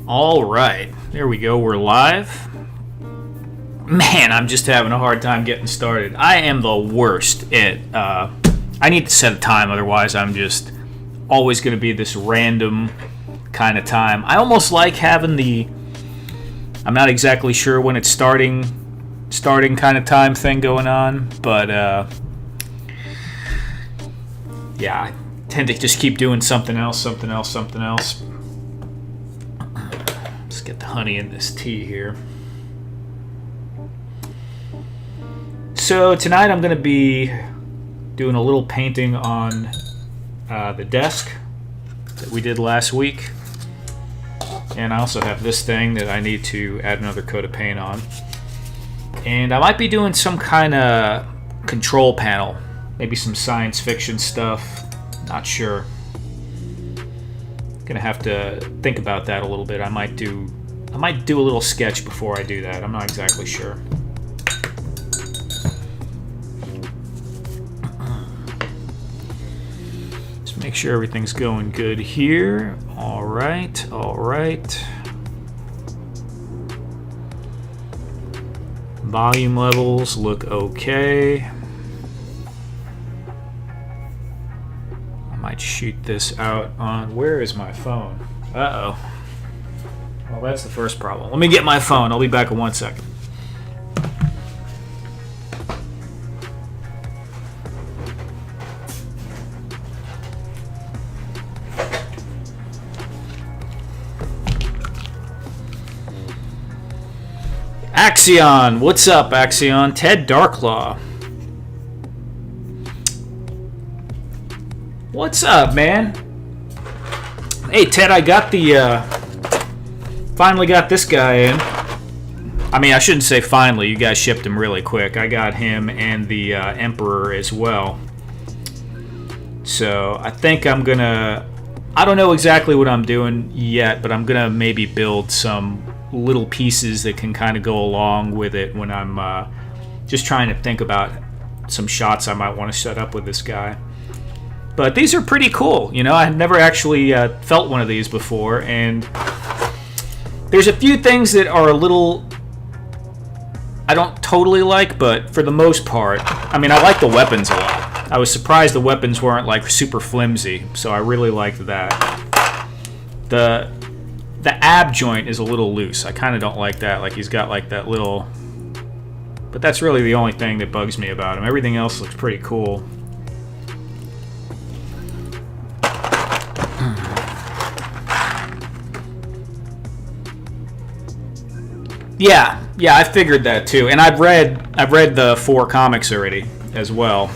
All right, there we go. We're live. Man, I'm just having a hard time getting started. I am the worst at. I need to set a time, otherwise I'm just always going to be this random kind of time. I almost like having the. I'm not exactly sure when it's starting kind of time thing going on, but yeah, I tend to just keep doing something else. Let's get the honey in this tea here. So tonight I'm going to be doing a little painting on the desk that we did last week. And I also have this thing that I need to add another coat of paint on. And I might be doing some kind of control panel. Maybe some science fiction stuff. Not sure. Gonna have to think about that a little bit. I might do a little sketch before I do that. I'm not exactly sure. Just make sure everything's going good here. All right. Volume levels look okay. Might shoot this out on... Where is my phone? Uh-oh. Well, that's the first problem. Let me get my phone. I'll be back in 1 second. Axion! What's up, Axion? Ted Darklaw. What's up, man? Hey, Ted, I got finally got this guy in. I mean, I shouldn't say finally. You guys shipped him really quick. I got him and the Emperor as well. So, I think I'm gonna... I don't know exactly what I'm doing yet, but I'm gonna maybe build some little pieces that can kind of go along with it when I'm just trying to think about some shots I might want to set up with this guy. But these are pretty cool. You know, I had never actually felt one of these before, and there's a few things that are a little I don't totally like, but for the most part, I mean, I like the weapons a lot. I was surprised the weapons weren't like super flimsy, so I really liked that. The ab joint is a little loose. I kind of don't like that. Like he's got like that little, but that's really the only thing that bugs me about him. Everything else looks pretty cool. Yeah, I figured that too, and I've read the 4 comics already as well.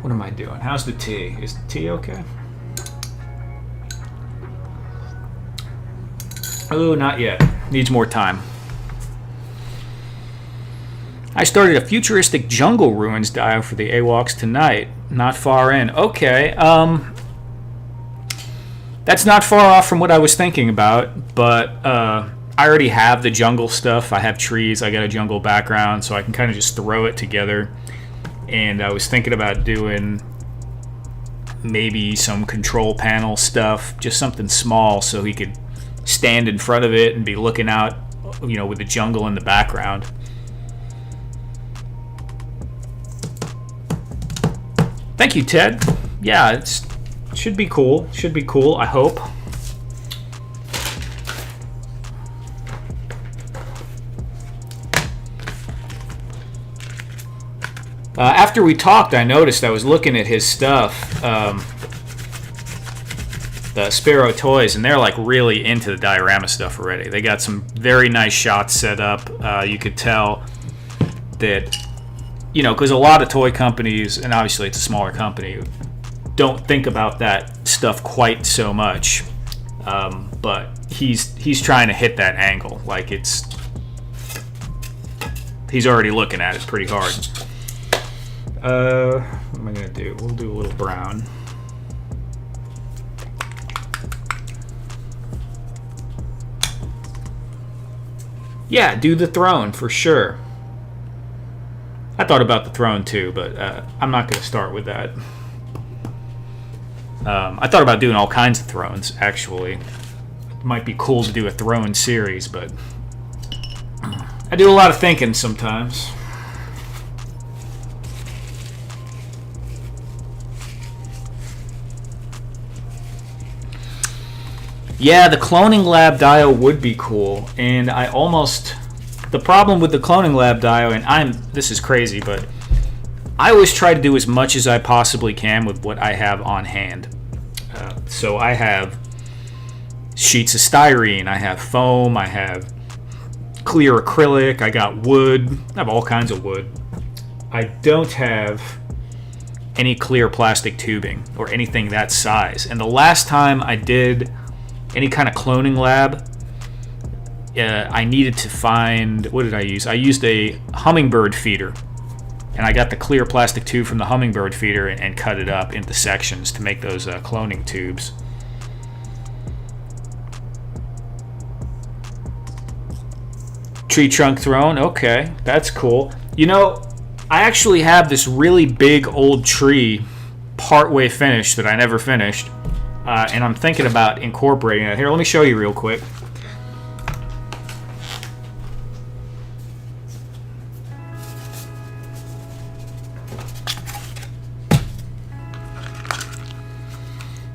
What am I doing? How's the tea? Is the tea okay? Oh, not yet. Needs more time. I started a futuristic jungle ruins dive for the AWOKs tonight. Not far in. Okay. That's not far off from what I was thinking about, but I already have the jungle stuff. I have trees, I got a jungle background, so I can kind of just throw it together. And I was thinking about doing maybe some control panel stuff, just something small so he could stand in front of it and be looking out, you know, with the jungle in the background. Thank you, Ted. Yeah, it should be cool. Should be cool, I hope. After we talked, I noticed I was looking at his stuff, the Sparrow Toys, and they're like really into the diorama stuff already. They got some very nice shots set up. You could tell that, you know, because a lot of toy companies, and obviously it's a smaller company, don't think about that stuff quite so much. But he's trying to hit that angle. Like he's already looking at it pretty hard. What am I gonna do? We'll do a little brown. Yeah, do the throne for sure. I thought about the throne too, but I'm not gonna start with that. I thought about doing all kinds of thrones, actually. It might be cool to do a throne series, but I do a lot of thinking sometimes. Yeah, the cloning lab dio would be cool, and I almost... The problem with the cloning lab dio, and this is crazy, but I always try to do as much as I possibly can with what I have on hand. So I have sheets of styrene, I have foam, I have clear acrylic, I got wood, I have all kinds of wood. I don't have any clear plastic tubing or anything that size. And the last time I did any kind of cloning lab, I needed to find, what did I use? I used a hummingbird feeder, and I got the clear plastic tube from the hummingbird feeder and cut it up into sections to make those cloning tubes. Tree trunk throne, okay, that's cool. You know, I actually have this really big old tree partway finished that I never finished. And I'm thinking about incorporating it. Here, let me show you real quick.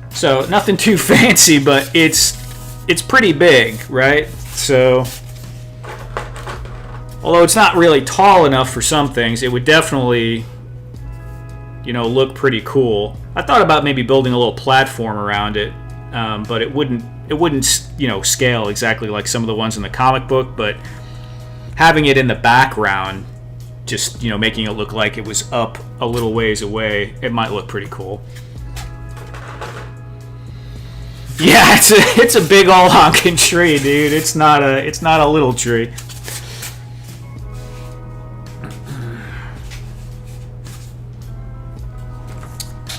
So, nothing too fancy, but it's pretty big, right? So, although it's not really tall enough for some things, it would definitely, you know, look pretty cool. I thought about maybe building a little platform around it, but it wouldn't, you know, scale exactly like some of the ones in the comic book. But having it in the background, just, you know, making it look like it was up a little ways away, it might look pretty cool. Yeah, it's a big old honking tree, dude. It's not a little tree.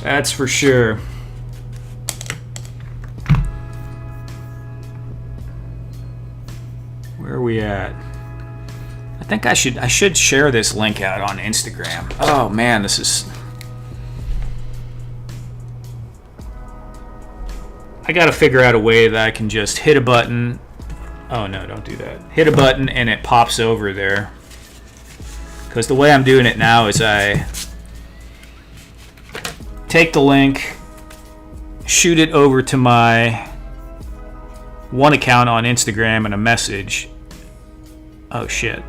That's for sure. Where are we at? I think I should share this link out on Instagram. Oh man, this is... I gotta figure out a way that I can just hit a button. Oh no, don't do that. Hit a button and it pops over there. Because the way I'm doing it now is I take the link, shoot it over to my one account on Instagram and a message. Oh shit.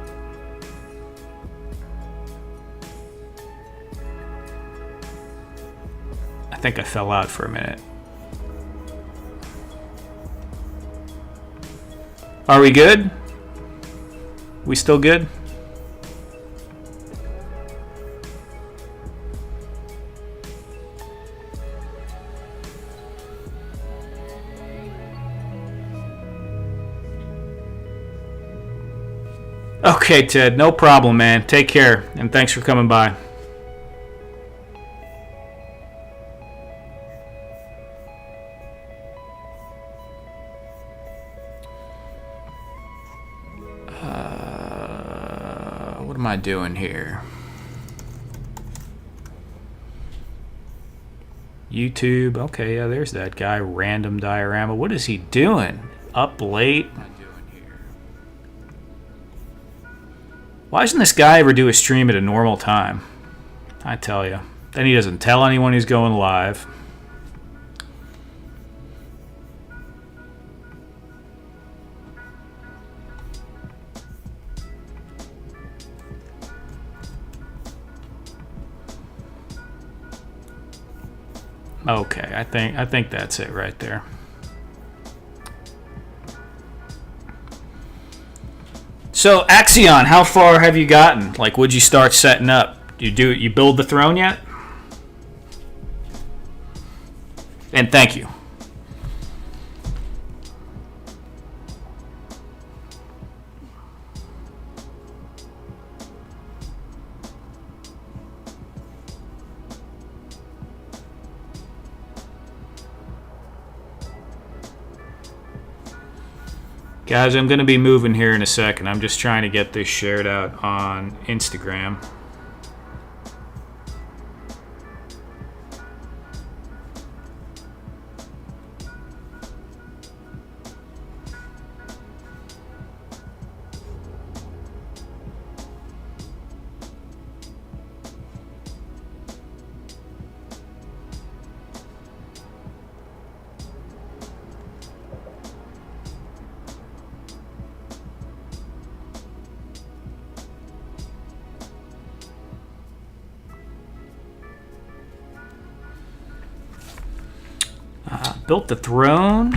I think I fell out for a minute. Are we good? We still good? Okay, Ted, no problem, man. Take care, and thanks for coming by. What am I doing here? YouTube. Okay, yeah, there's that guy, Random Diorama. What is he doing? Up late? Why doesn't this guy ever do a stream at a normal time? I tell you. Then he doesn't tell anyone he's going live. Okay, I think that's it right there. So Axion, how far have you gotten? Like, would you start setting up? You build the throne yet? And thank you. Guys, I'm going to be moving here in a second. I'm just trying to get this shared out on Instagram. Built the throne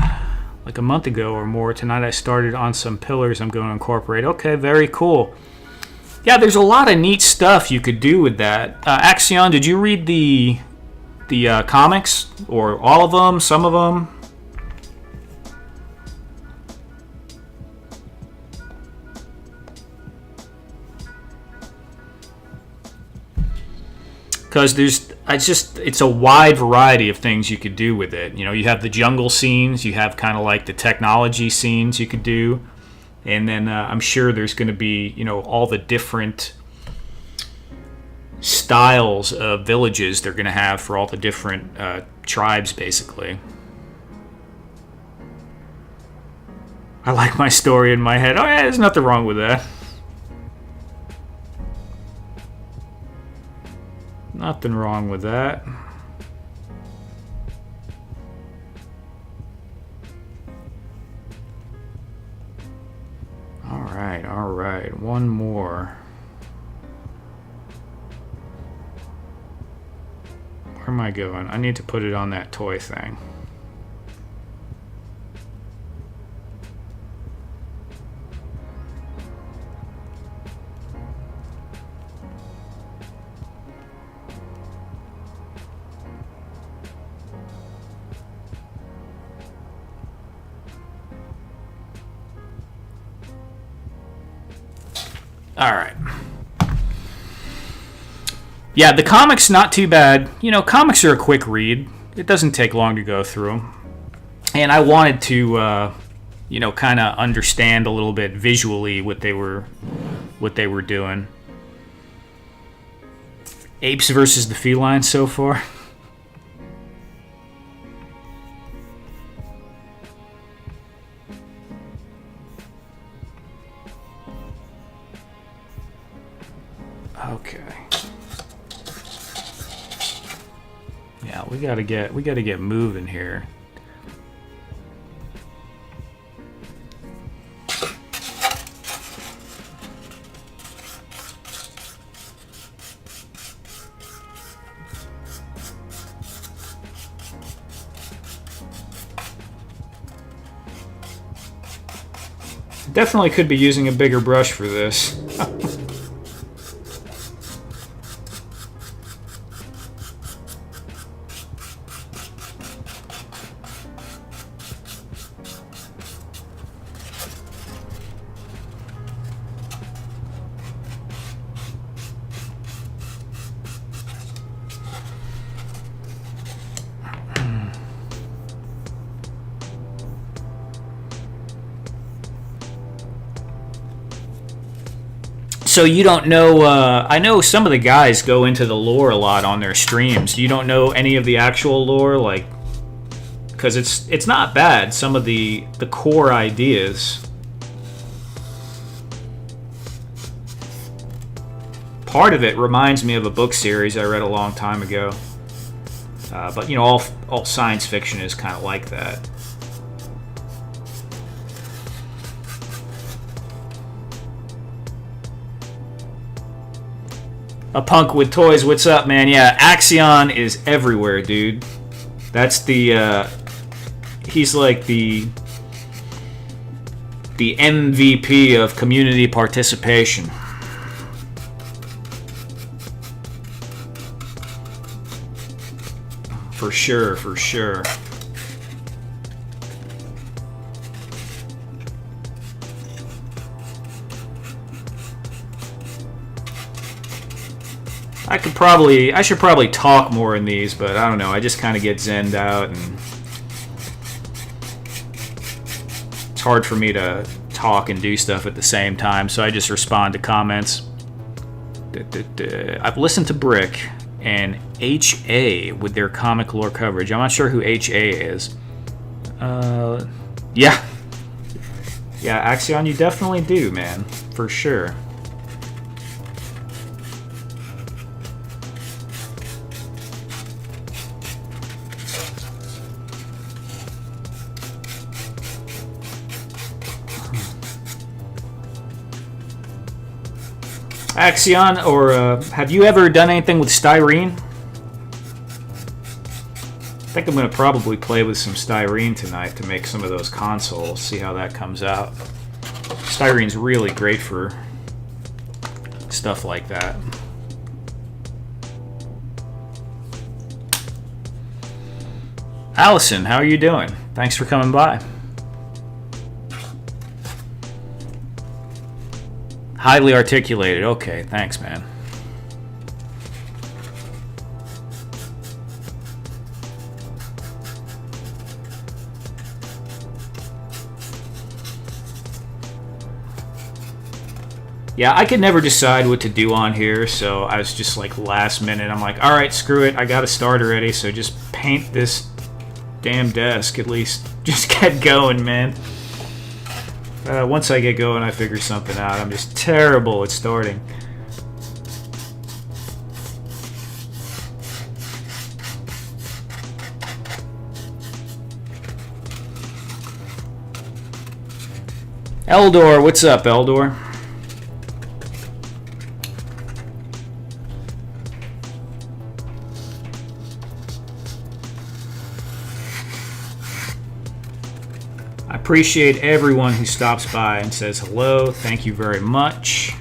like a month ago or more. Tonight I started on some pillars I'm going to incorporate. Okay, very cool. Yeah, there's a lot of neat stuff you could do with that. Axion, did you read the comics, or all of them, some of them? Because it's a wide variety of things you could do with it. You know, you have the jungle scenes, you have kind of like the technology scenes you could do, and then I'm sure there's going to be, you know, all the different styles of villages they're going to have for all the different tribes, basically. I like my story in my head. Oh yeah, there's nothing wrong with that. Nothing wrong with that. All right. One more. Where am I going? I need to put it on that toy thing. All right. Yeah, the comics not too bad. You know, comics are a quick read. It doesn't take long to go through them. And I wanted to, you know, kind of understand a little bit visually what they were doing. Apes versus the felines so far. Okay. Yeah, we gotta get moving here. Definitely could be using a bigger brush for this. So you don't know, I know some of the guys go into the lore a lot on their streams. You don't know any of the actual lore, like, because it's not bad, some of the core ideas. Part of it reminds me of a book series I read a long time ago. But, you know, all science fiction is kind of like that. A punk with toys, what's up, man? Yeah, Axion is everywhere, dude. That's the, he's like the MVP of community participation. For sure, for sure. I should probably talk more in these, but I don't know. I just kind of get zenned out, and it's hard for me to talk and do stuff at the same time, so I just respond to comments. I've listened to Brick and HA with their comic lore coverage. I'm not sure who HA is. Yeah. Yeah, Axion, you definitely do, man. For sure. Axion, or have you ever done anything with styrene? think I'm going to probably play with some styrene tonight to make some of those consoles, see how that comes out. Styrene's really great for stuff like that. Allison, how are you doing? Thanks for coming by. Highly articulated. Okay, thanks, man. Yeah, I could never decide what to do on here, so I was just like last minute. I'm like, all right, screw it. I got a start already, so just paint this damn desk at least. Just get going, man. Once I get going, I figure something out. I'm just terrible at starting. Eldor, what's up, Eldor? Appreciate everyone who stops by and says hello. Thank you very much.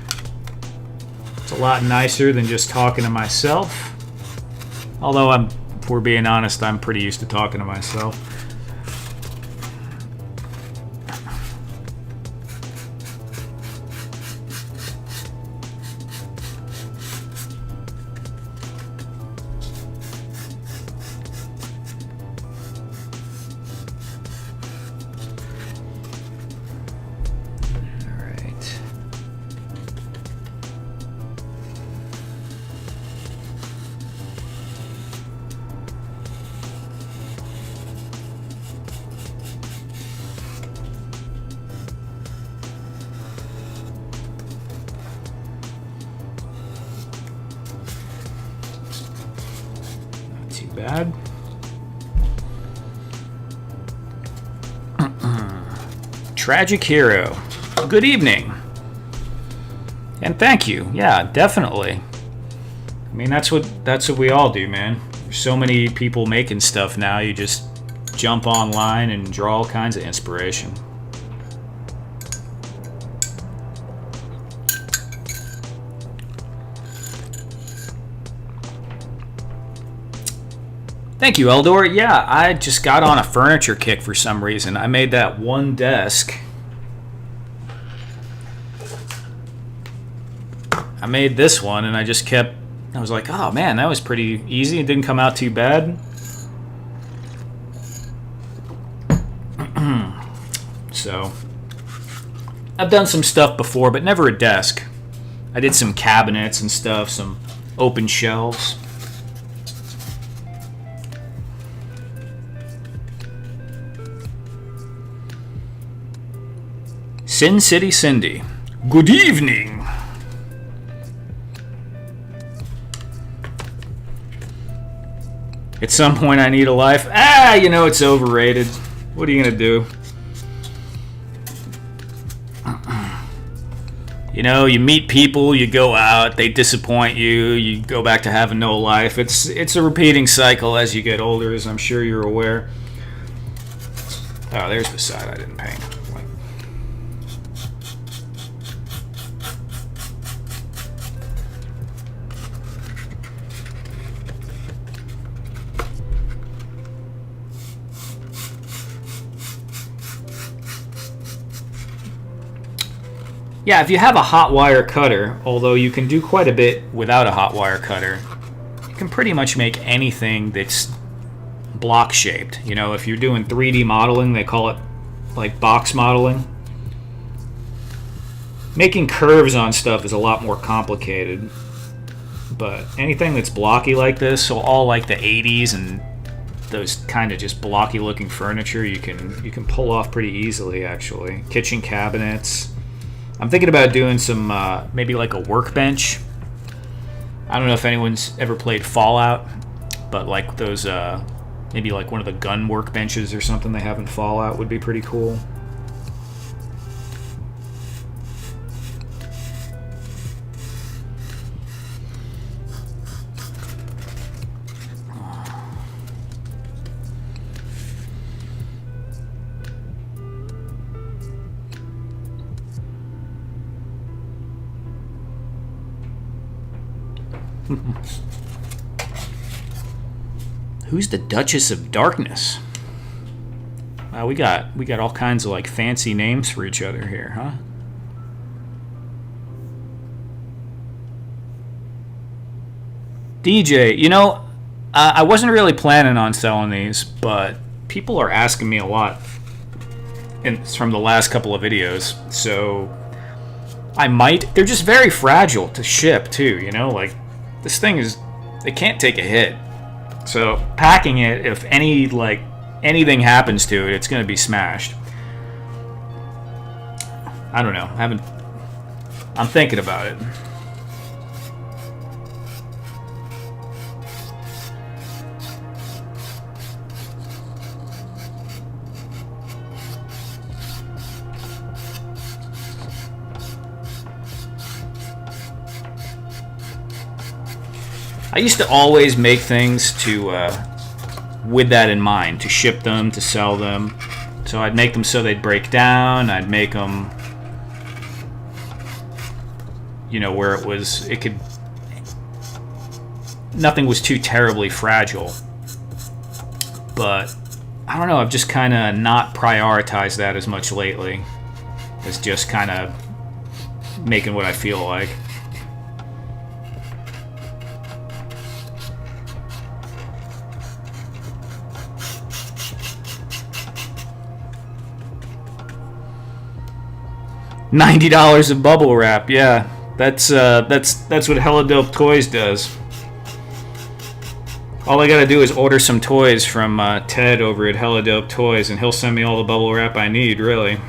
It's a lot nicer than just talking to myself. Although if we're being honest, I'm pretty used to talking to myself. Bad. Tragic Hero. Good evening. And thank you. Yeah, definitely. I mean, that's what we all do, man. There's so many people making stuff now. You just jump online and draw all kinds of inspiration. Thank you, Eldor. Yeah, I just got on a furniture kick for some reason. I made that one desk. I made this one, and I was like, oh man, that was pretty easy. It didn't come out too bad. So, I've done some stuff before, but never a desk. I did some cabinets and stuff, some open shelves. Sin City Cindy. Good evening. At some point I need a life. It's overrated. What are you going to do? You meet people, you go out, they disappoint you, you go back to having no life. It's a repeating cycle as you get older, as I'm sure you're aware. Oh, there's the side I didn't paint. Yeah, if you have a hot wire cutter, although you can do quite a bit without a hot wire cutter, you can pretty much make anything that's block shaped. If you're doing 3D modeling, they call it like box modeling. Making curves on stuff is a lot more complicated, but anything that's blocky like this, so all like the 80s and those kind of just blocky looking furniture, you can pull off pretty easily actually. Kitchen cabinets. I'm thinking about doing some, maybe like a workbench. I don't know if anyone's ever played Fallout, but like those, maybe like one of the gun workbenches or something they have in Fallout would be pretty cool. Who's the Duchess of Darkness? Wow, we got all kinds of like fancy names for each other here, huh? DJ, you know, I wasn't really planning on selling these, but people are asking me a lot from the last couple of videos, so I might. They're just very fragile to ship too, you know, like this thing it can't take a hit. So packing it, if anything happens to it, it's going to be smashed. I don't know. I'm thinking about it. I used to always make things with that in mind, to ship them, to sell them. So I'd make them so they'd break down. I'd make them, you know, where nothing was too terribly fragile. But I don't know, I've just kind of not prioritized that as much lately. It's just kind of making what I feel like. $90 of bubble wrap, yeah. That's what Hella Dope Toys does. All I gotta do is order some toys from Ted over at Hella Dope Toys, and he'll send me all the bubble wrap I need, really.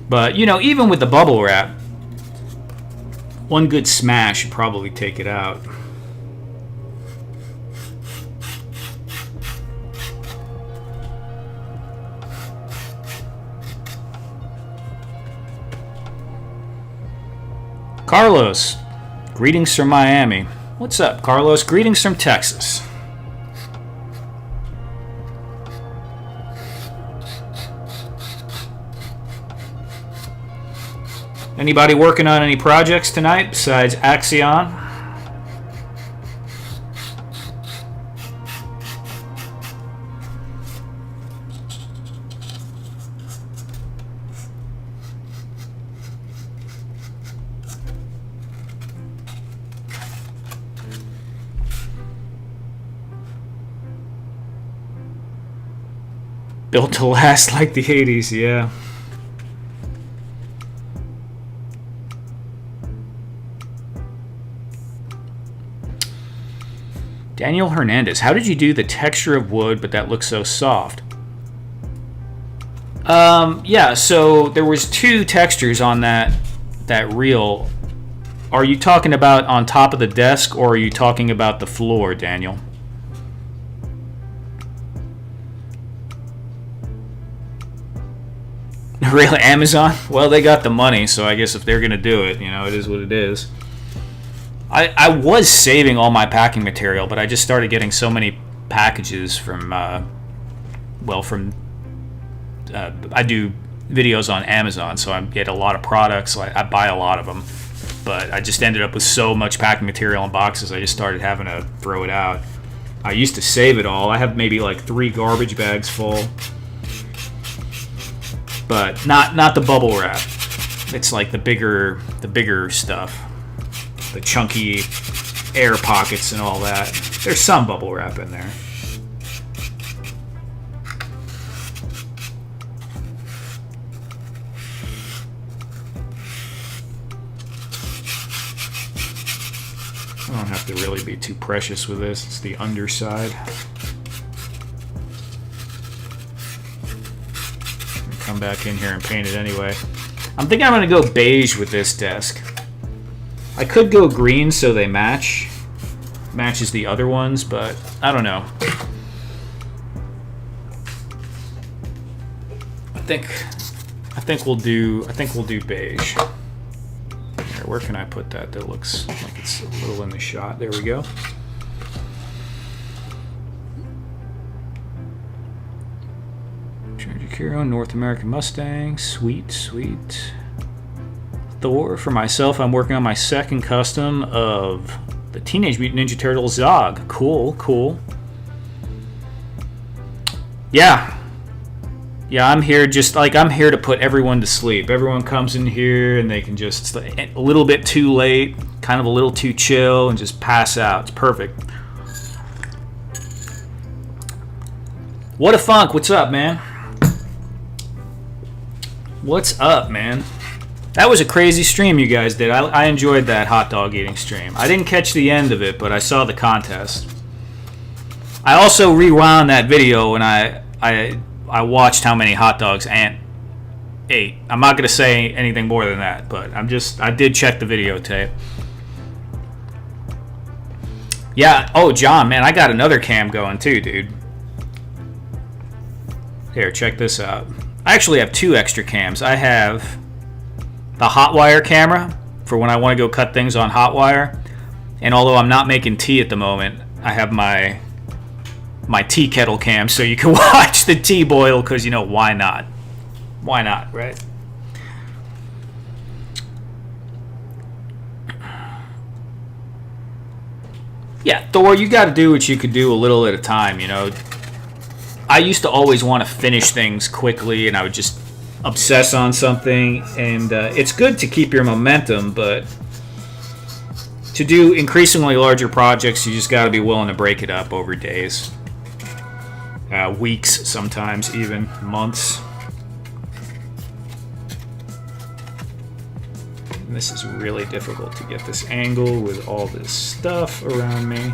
But, you know, even with the bubble wrap, one good smash should probably take it out. Carlos, greetings from Miami. What's up, Carlos? Greetings from Texas. Anybody working on any projects tonight besides Axion? Built to last like the 80s, yeah. Daniel Hernandez, how did you do the texture of wood, but that looks so soft? Yeah, so there was 2 textures on that reel. Are you talking about on top of the desk, or are you talking about the floor, Daniel? Really, Amazon? Well, they got the money, so I guess if they're gonna do it, you know, it is what it is. I was saving all my packing material, but I just started getting so many packages from, I do videos on Amazon, so I get a lot of products. So I buy a lot of them, but I just ended up with so much packing material in boxes, I just started having to throw it out. I used to save it all. I have maybe like 3 garbage bags full, but not the bubble wrap. It's like the bigger stuff. The chunky air pockets and all that. There's some bubble wrap in there. I don't have to really be too precious with this. It's the underside. Come back in here and paint it anyway. I'm thinking I'm going to go beige with this desk. I could go green so they matches the other ones, but I don't know. I think we'll do beige. Here, where can I put that? That looks like it's a little in the shot. There we go. Tragic Hero, North American Mustang. Sweet, sweet. Thor. For myself, I'm working on my second custom of the Teenage Mutant Ninja Turtles Zog. Cool, cool. Yeah. Yeah, I'm here I'm here to put everyone to sleep. Everyone comes in here and they can just, a little bit too late, kind of a little too chill, and just pass out. It's perfect. What a funk. What's up, man? What's up, man? That was a crazy stream you guys did. I enjoyed that hot dog eating stream. I didn't catch the end of it, but I saw the contest. I also rewound that video and I watched how many hot dogs Ant ate. I'm not going to say anything more than that, but I did check the videotape. Yeah, oh, John, man, I got another cam going too, dude. Here, check this out. I actually have 2 extra cams. I have the Hotwire camera for when I want to go cut things on Hotwire. And although I'm not making tea at the moment, I have my tea kettle cam so you can watch the tea boil, because, you know, why not? Why not, right? Yeah, Thor, you got to do what you could do a little at a time, you know. I used to always want to finish things quickly, and I would just obsess on something, and it's good to keep your momentum, but to do increasingly larger projects, you just got to be willing to break it up over days. Weeks, sometimes even months. And this is really difficult to get this angle with all this stuff around me.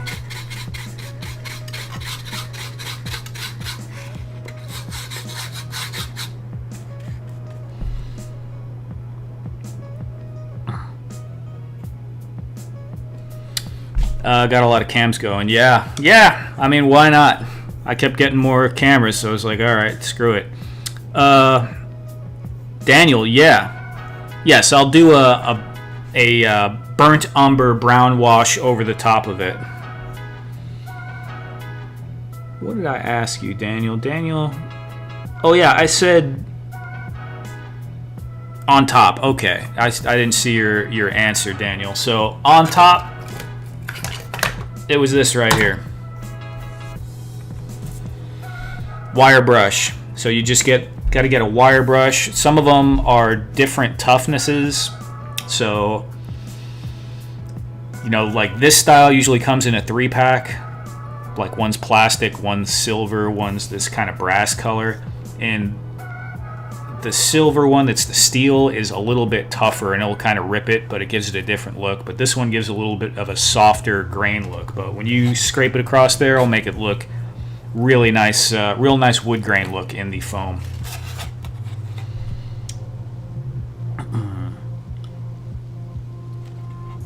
Got a lot of cams going. Yeah. I mean, why not? I kept getting more cameras, so I was like, all right, screw it. Daniel, yeah. Yes, I'll do a burnt umber brown wash over the top of it. What did I ask you, Daniel? Oh, yeah, I said on top. Okay, I didn't see your answer, Daniel. So on top, it was this right here. Wire brush. So you just got to get a wire brush. Some of them are different toughnesses. So, you know, like this style usually comes in a 3-pack. Like one's plastic, one's silver, one's this kind of brass color. And the silver one, that's the steel, is a little bit tougher and it'll kind of rip it, but it gives it a different look. But this one gives a little bit of a softer grain look. But when you scrape it across there, it'll make it look really nice, real nice wood grain look in the foam.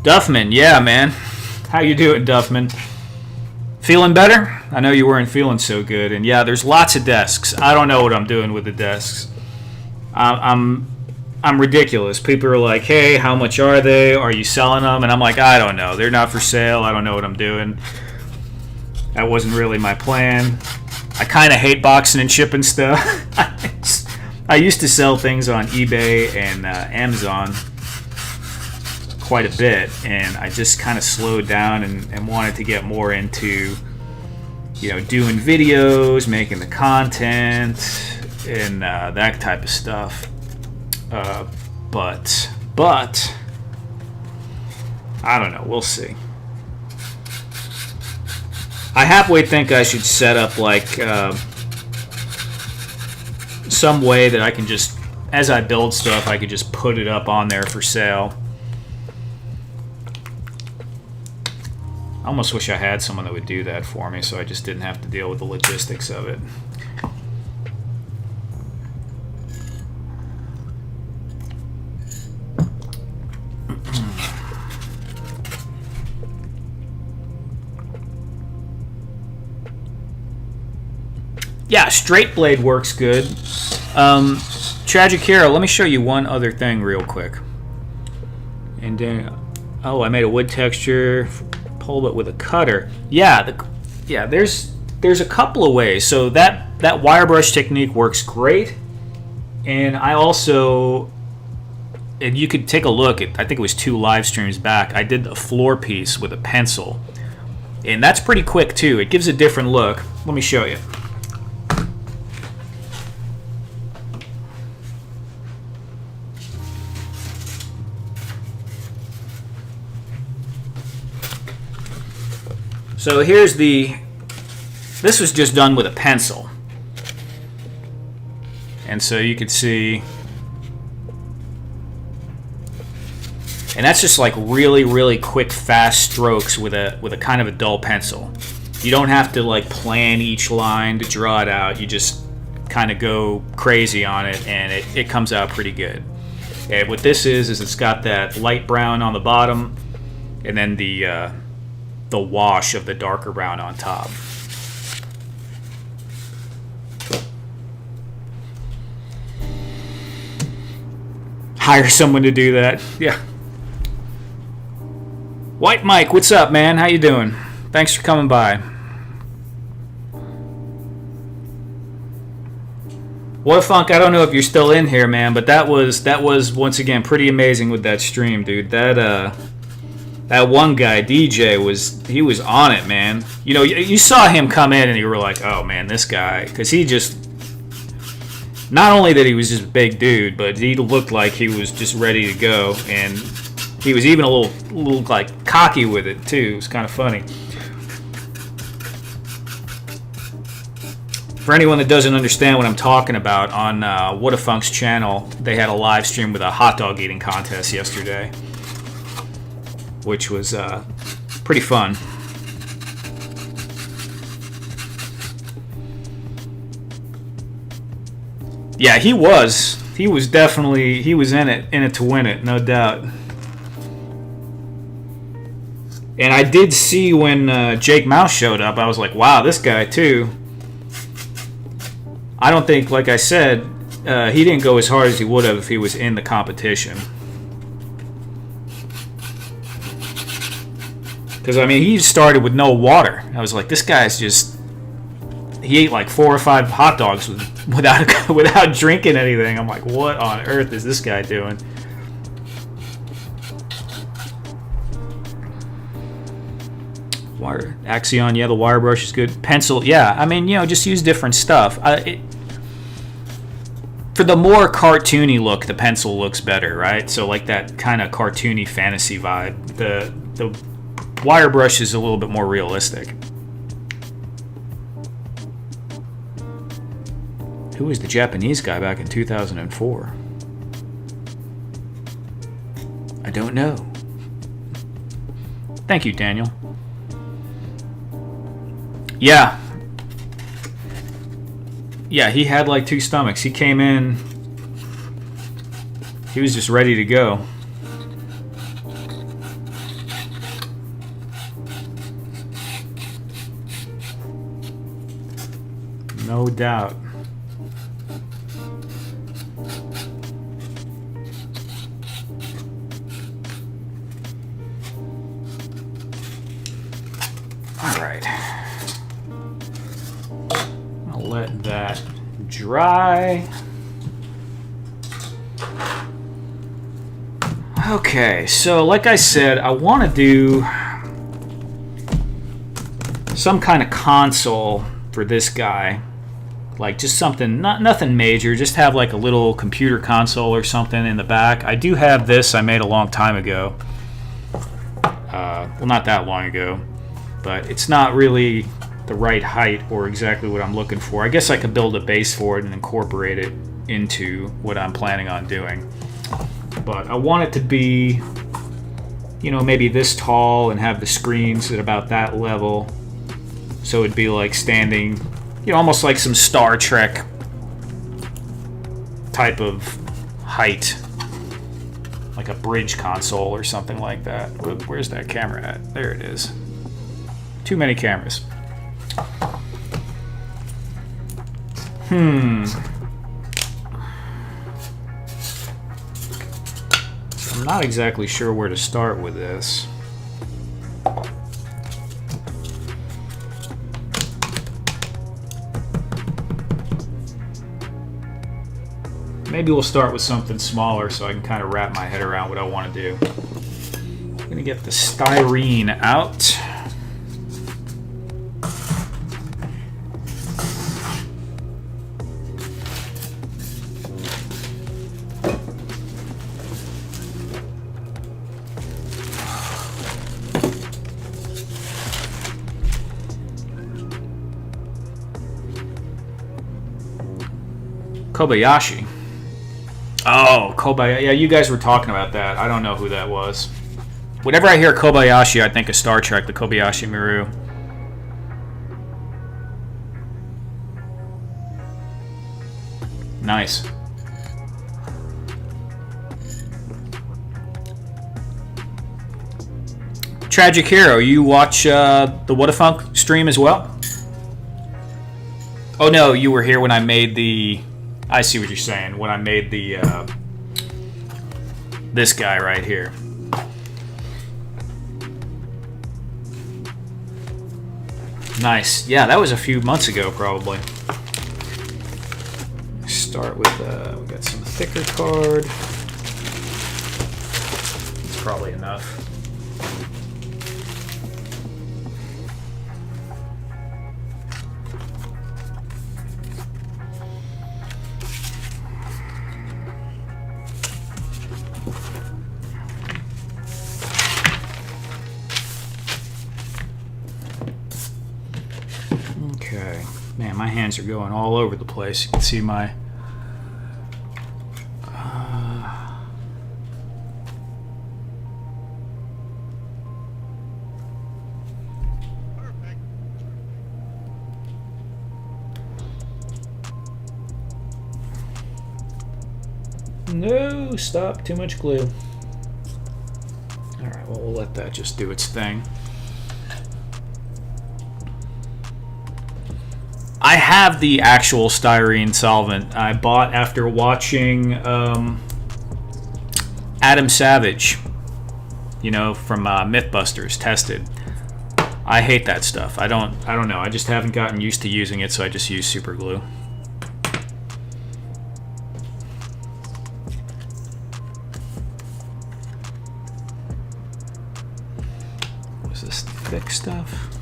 Duffman, yeah, man. How you doing, Duffman? Feeling better? I know you weren't feeling so good. And yeah, there's lots of desks. I don't know what I'm doing with the desks. I'm ridiculous. People are like, hey, how much are they? Are you selling them? And I'm like, I don't know. They're not for sale. I don't know what I'm doing. That wasn't really my plan. I kind of hate boxing and shipping stuff. I used to sell things on eBay and Amazon quite a bit, and I just kind of slowed down and wanted to get more into, you know, doing videos, making the content, and that type of stuff. But I don't know. We'll see. I halfway think I should set up like some way that I can just, as I build stuff, I could just put it up on there for sale. I almost wish I had someone that would do that for me, so I just didn't have to deal with the logistics of it. Yeah, straight blade works good. Tragic Hero, let me show you one other thing real quick. And then, oh, I made a wood texture, pulled it with a cutter. Yeah, there's there's a couple of ways. So that wire brush technique works great, and I also, and you could take a look at, I think it was 2 live streams back, I did a floor piece with a pencil, and that's pretty quick too. It gives a different look. Let me show you. So here's this was just done with a pencil. And so you could see, and that's just like really, really quick, fast strokes with a kind of a dull pencil. You don't have to like plan each line to draw it out. You just kind of go crazy on it, and it comes out pretty good. And what this is it's got that light brown on the bottom, and then the wash of the darker brown on top. Hire someone to do that. Yeah. White Mike, what's up, man? How you doing? Thanks for coming by. What a funk! I don't know if you're still in here, man, but that was once again pretty amazing with that stream, dude. That one guy, DJ, he was on it, man. You know, you saw him come in and you were like, oh man, this guy, because he just, not only that he was just a big dude, but he looked like he was just ready to go, and he was even a little like cocky with it too. It was kind of funny. For anyone that doesn't understand what I'm talking about, on What a Funk's channel, they had a live stream with a hot dog eating contest yesterday, which was pretty fun. Yeah, he was definitely, he was in it to win it, no doubt. And I did see when Jake Mouse showed up, I was like, wow, this guy too. I don't think, like I said, he didn't go as hard as he would have if he was in the competition. Because, I mean, he started with no water. I was like, this guy's just... He ate like 4 or 5 hot dogs without drinking anything. I'm like, what on earth is this guy doing? Wire Axion, yeah, the wire brush is good. Pencil, yeah. I mean, you know, just use different stuff. For the more cartoony look, the pencil looks better, right? So like that kind of cartoony fantasy vibe. The wire brush is a little bit more realistic. Who was the Japanese guy back in 2004? I don't know. Thank you, Daniel. Yeah. Yeah, he had like 2 stomachs. He came in, he was just ready to go. No doubt. All right. I'll let that dry. Okay, so like I said, I want to do some kind of console for this guy. Like just something, nothing major, just have like a little computer console or something in the back. I do have this I made a long time ago. Well, not that long ago, but it's not really the right height or exactly what I'm looking for. I guess I could build a base for it and incorporate it into what I'm planning on doing. But I want it to be, you know, maybe this tall and have the screens at about that level. So it'd be like standing, you know, almost like some Star Trek type of height, like a bridge console or something like that. Where's that camera at? There it is. Too many cameras. I'm not exactly sure where to start with this. maybe we'll start with something smaller so I can kind of wrap my head around what I want to do. I'm going to get the styrene out. Kobayashi. Oh, Kobayashi. Yeah, you guys were talking about that. I don't know who that was. Whenever I hear Kobayashi, I think of Star Trek, the Kobayashi Maru. Nice. Tragic Hero, you watch the What a Funk stream as well? Oh no, you were here when I made the... I see what you're saying. When I made the this guy right here. Nice. Yeah, that was a few months ago, probably. Start with we got some thicker card. It's probably enough. Okay, man, my hands are going all over the place. You can see my no, stop, too much glue. Alright, well, we'll let that just do its thing. I have the actual styrene solvent I bought after watching Adam Savage, you know, from Mythbusters, tested. I hate that stuff. I don't know. I just haven't gotten used to using it, so I just use super glue. Was this thick stuff?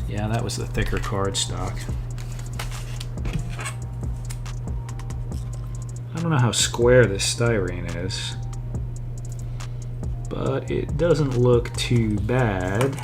Yeah, that was the thicker cardstock. I don't know how square this styrene is, but it doesn't look too bad.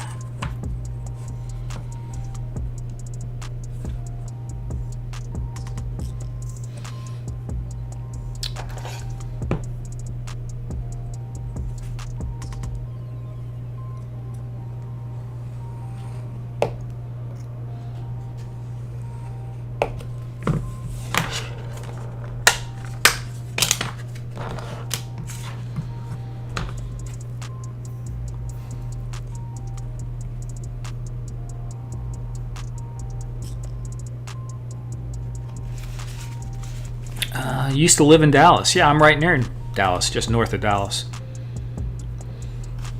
Used to live in Dallas. Yeah, I'm right near Dallas, just north of Dallas.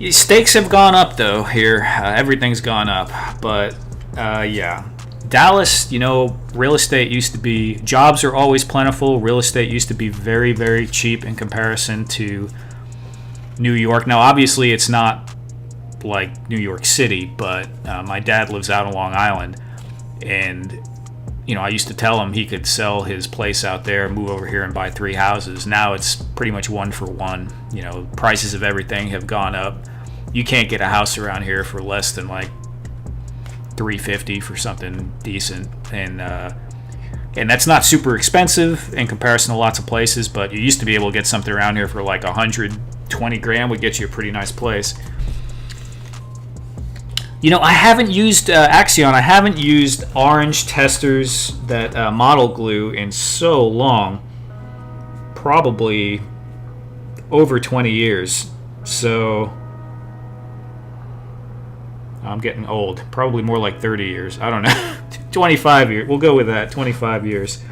Steaks have gone up though here. Everything's gone up, but yeah, Dallas. You know, real estate used to be. Jobs are always plentiful. Real estate used to be very, very cheap in comparison to New York. Now, obviously, it's not like New York City, but my dad lives out on Long Island, and you know, I used to tell him he could sell his place out there, move over here and buy 3 houses. Now it's pretty much 1 for 1. You know, prices of everything have gone up. You can't get a house around here for less than like $350 for something decent, and that's not super expensive in comparison to lots of places. But you used to be able to get something around here for like 120 grand would get you a pretty nice place. You know, I haven't used Axion. I haven't used orange testers that model glue in so long. Probably over 20 years. So I'm getting old. Probably more like 30 years. I don't know. 25 years. We'll go with that. 25 years.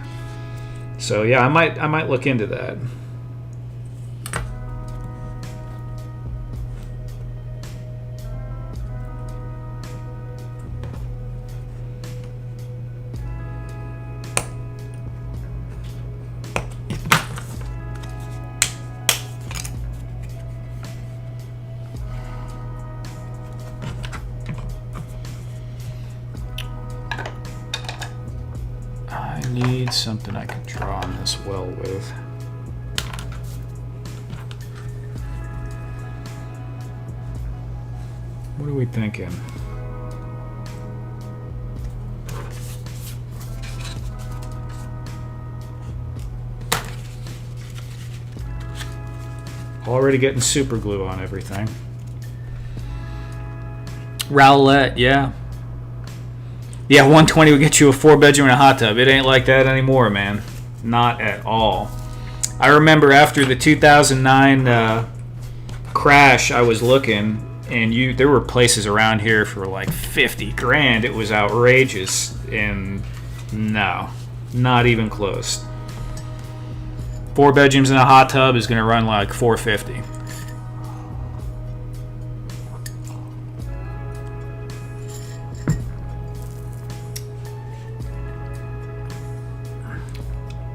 So yeah, I might look into that. need something I can draw on this well with. What are we thinking? Already getting super glue on everything. Rowlett, yeah. Yeah, 120 would get you a 4-bedroom and a hot tub. It ain't like that anymore, man. Not at all. I remember after the 2009 crash, I was looking, and there were places around here for like 50 grand. It was outrageous, and no, not even close. 4 bedrooms and a hot tub is going to run like $450.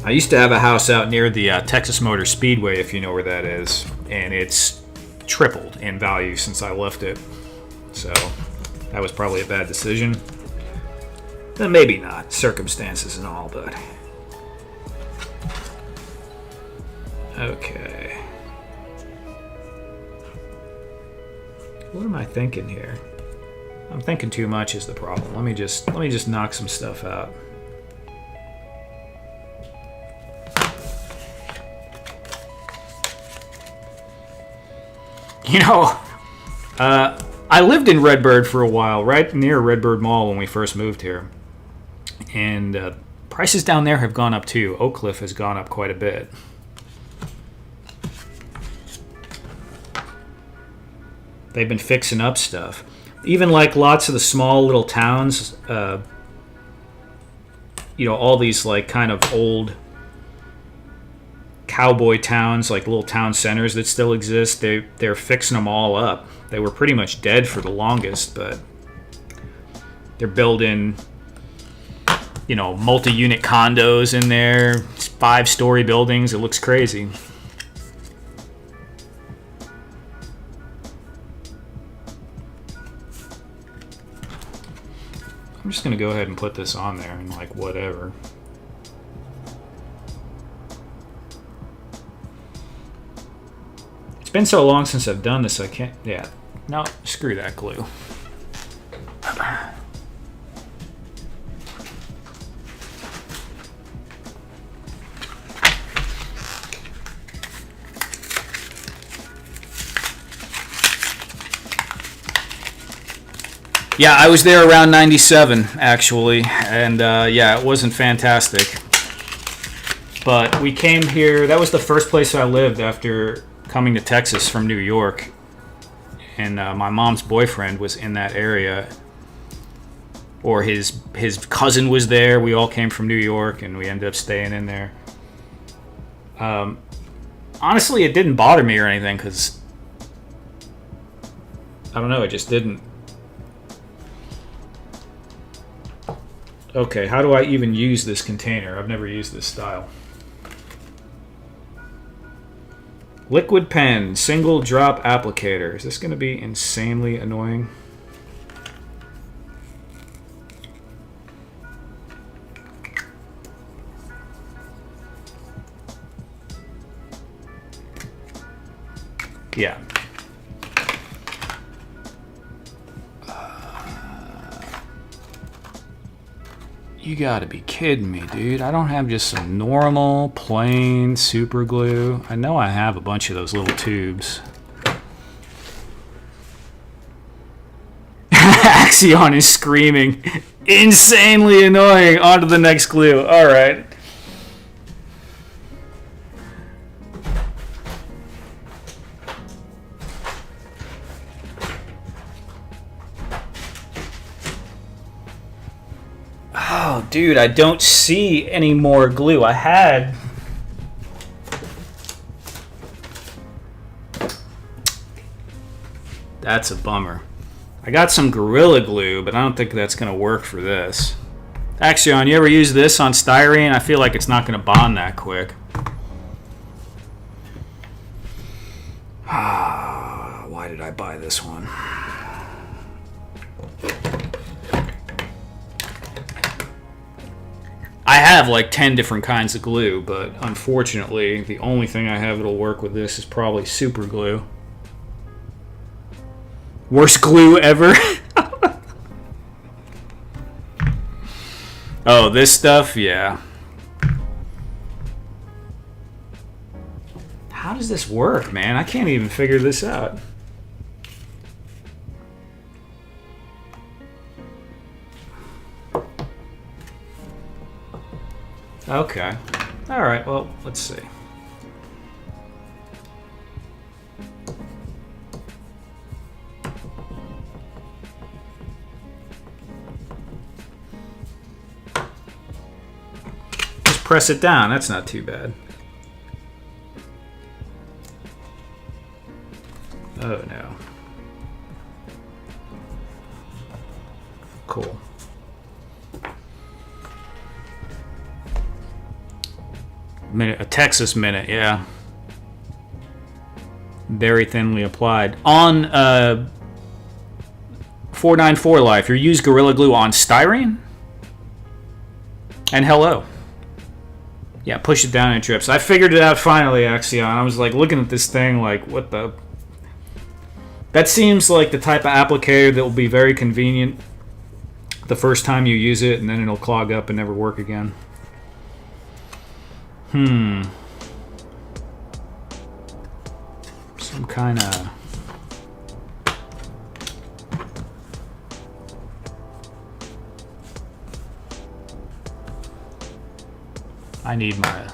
I used to have a house out near the Texas Motor Speedway, if you know where that is, and it's tripled in value since I left it. So that was probably a bad decision. Maybe not, circumstances and all, but... Okay. What am I thinking here? I'm thinking too much is the problem. Let me just knock some stuff out. You know, I lived in Redbird for a while, right near Redbird Mall when we first moved here. And prices down there have gone up too. Oak Cliff has gone up quite a bit. They've been fixing up stuff. Even like lots of the small little towns, you know, all these like kind of old cowboy towns, like little town centers that still exist, they're fixing them all up. They were pretty much dead for the longest, but they're building, you know, multi-unit condos in there, 5-story buildings. It looks crazy. I'm just going to go ahead and put this on there and like whatever. It's been so long since I've done this, I can't... Yeah, no, screw that glue. Yeah, I was there around 97, actually, and yeah, it wasn't fantastic. But we came here, that was the first place I lived after coming to Texas from New York, and my mom's boyfriend was in that area, or his cousin was there. We all came from New York, and we ended up staying in there. Honestly, it didn't bother me or anything, because, I don't know, it just didn't. Okay, how do I even use this container? I've never used this style. Liquid pen, single drop applicator. Is this going to be insanely annoying? Yeah. You gotta be kidding me, dude. I don't have just some normal, plain super glue. I know I have a bunch of those little tubes. Axion is screaming. Insanely annoying. On to the next glue. Alright. Oh, dude, I don't see any more glue. I had... That's a bummer. I got some Gorilla Glue, but I don't think that's going to work for this. Axion, you ever use this on styrene? I feel like it's not going to bond that quick. Why did I buy this one? I have like 10 different kinds of glue, but unfortunately, the only thing I have that'll work with this is probably super glue. Worst glue ever. Oh, this stuff? Yeah. How does this work, man? I can't even figure this out. Okay. All right, well, let's see. Just press it down. That's not too bad. Oh, no. Cool. Minute, a Texas minute, yeah. Very thinly applied. On 494 Life, you use Gorilla Glue on styrene? And hello. Yeah, push it down and it drips. I figured it out finally, Axion. I was like looking at this thing like, what the... That seems like the type of applicator that will be very convenient the first time you use it, and then it'll clog up and never work again. Some kind of... I need my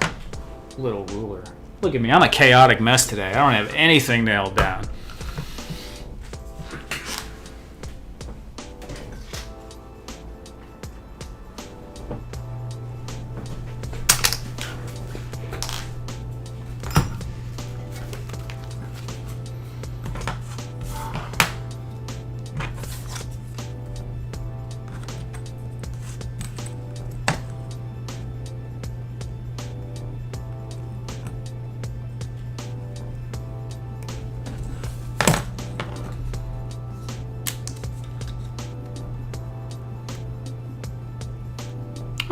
little ruler. Look at me, I'm a chaotic mess today. I don't have anything nailed down.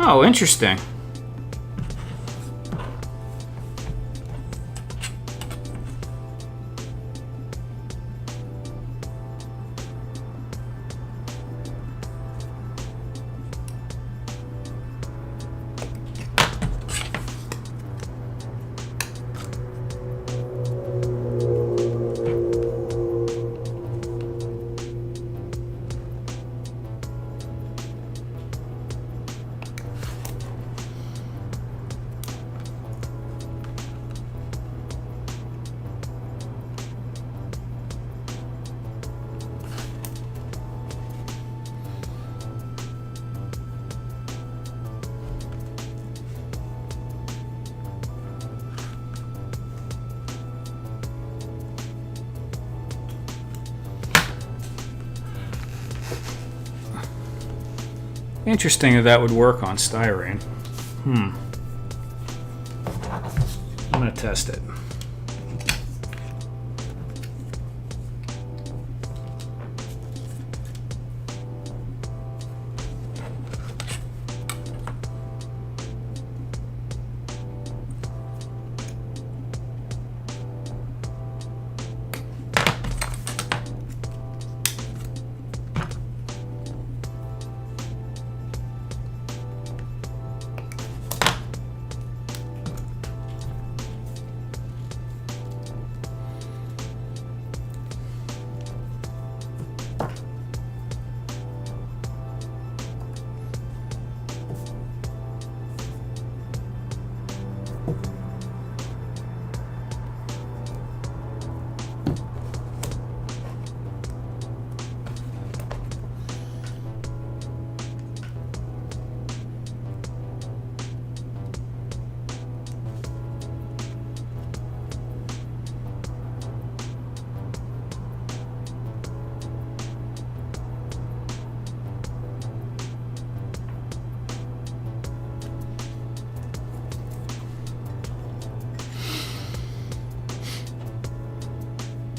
Oh, interesting. Interesting that would work on styrene. I'm gonna test it.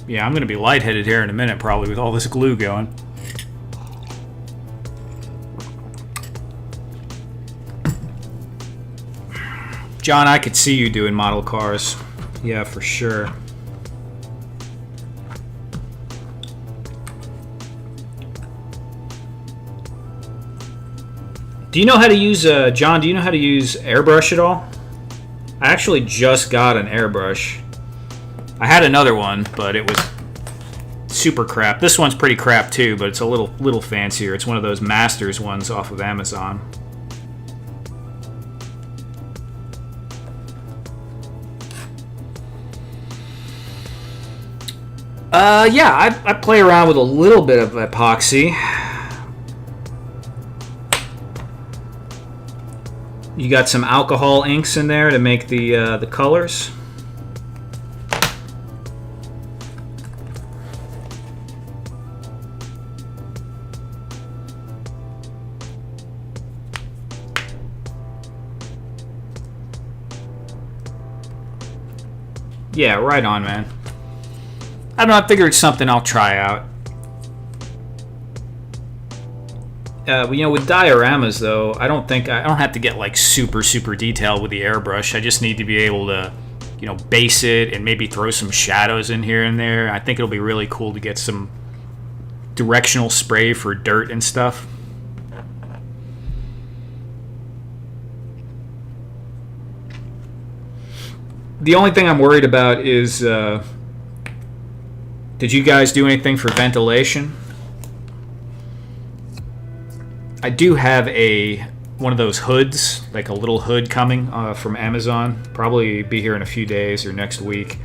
Yeah, I'm going to be lightheaded here in a minute, probably, with all this glue going. John, I could see you doing model cars. Yeah, for sure. Do you know how to use, John, do you know how to use airbrush at all? I actually just got an airbrush. I had another one, but it was super crap. This one's pretty crap too, but it's a little fancier. It's one of those Masters ones off of Amazon. Yeah, I play around with a little bit of epoxy. You got some alcohol inks in there to make the colors. Yeah, right on, man. I don't know, I figured it's something I'll try out. You know, with dioramas though, I don't have to get like super detailed with the airbrush. I just need to be able to, you know, base it and maybe throw some shadows in here and there. I think it'll be really cool to get some directional spray for dirt and stuff. The only thing I'm worried about is, did you guys do anything for ventilation? I do have one of those hoods, like a little hood coming from Amazon. Probably be here in a few days or next week.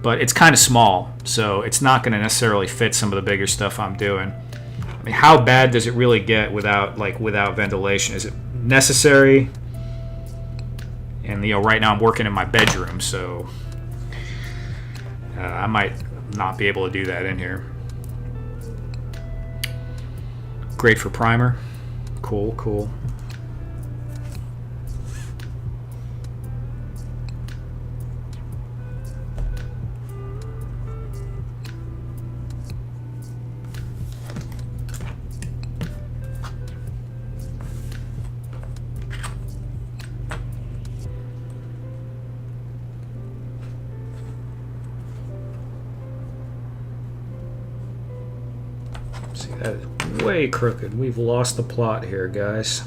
But it's kind of small, so it's not going to necessarily fit some of the bigger stuff I'm doing. I mean, how bad does it really get without ventilation? Is it necessary? And you know, right now I'm working in my bedroom, so I might not be able to do that in here. Great for primer. Cool. See, that is way crooked. We've lost the plot here, guys.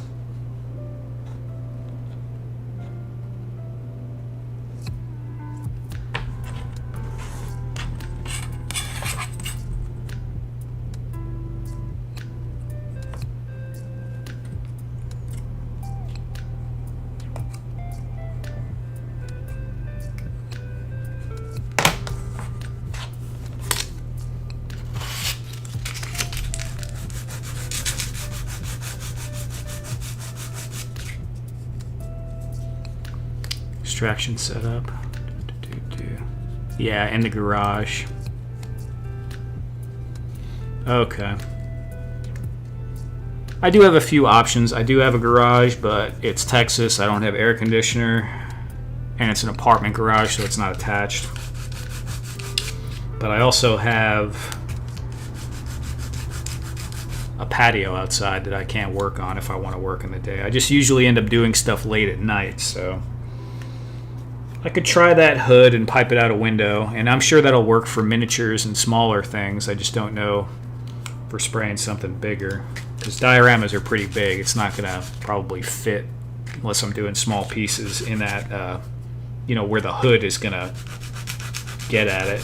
Extraction setup. Yeah, in the garage. Okay. I do have a few options. I do have a garage, but it's Texas. I don't have air conditioner. And it's an apartment garage, so it's not attached. But I also have a patio outside that I can't work on if I want to work in the day. I just usually end up doing stuff late at night, so I could try that hood and pipe it out a window, and I'm sure that'll work for miniatures and smaller things. I just don't know for spraying something bigger, because dioramas are pretty big. It's not going to probably fit unless I'm doing small pieces in that, you know, where the hood is going to get at it.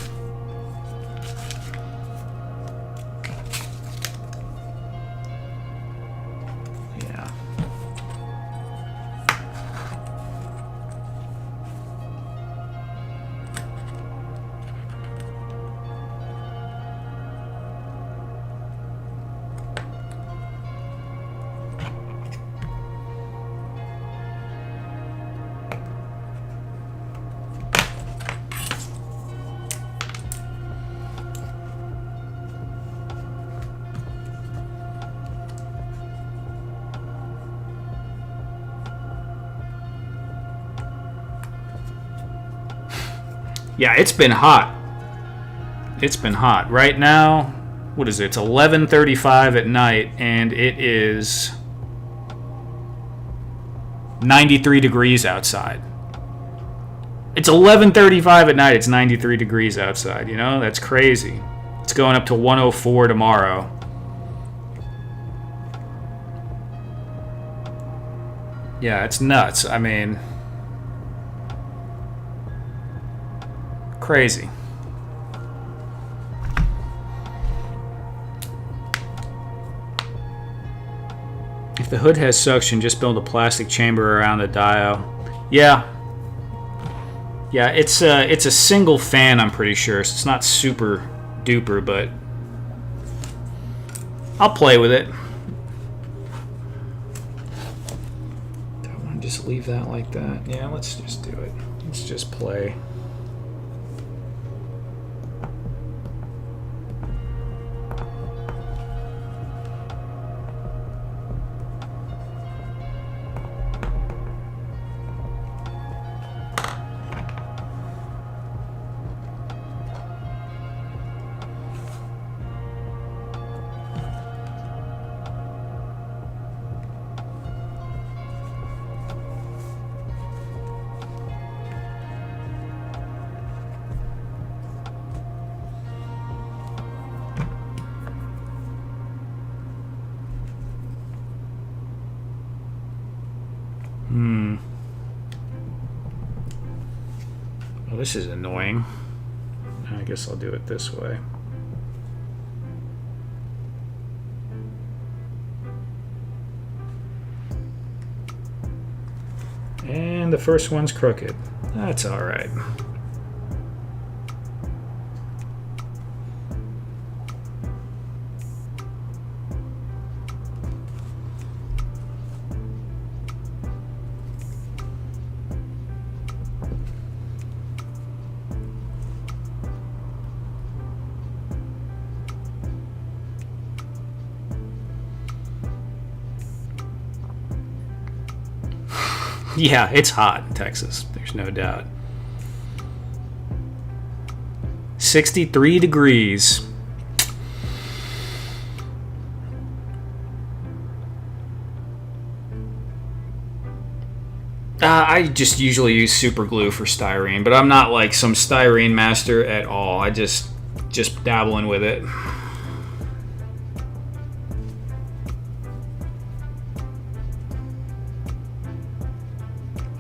Yeah, it's been hot. It's been hot. Right now, what is it? It's 11:35 at night, and it is 93 degrees outside. It's 11:35 at night. It's 93 degrees outside. You know, that's crazy. It's going up to 104 tomorrow. Yeah, it's nuts. I mean, crazy. If the hood has suction, just build a plastic chamber around the dio. Yeah. Yeah, it's a single fan, I'm pretty sure. So it's not super duper, but I'll play with it. Do I want to just leave that like that? Yeah, let's just do it. Let's just play. Well, this is annoying. I guess I'll do it this way. And the first one's crooked. That's all right. Yeah, it's hot in Texas. There's no doubt. 63 degrees. I just usually use super glue for styrene, but I'm not like some styrene master at all. I just dabbling with it.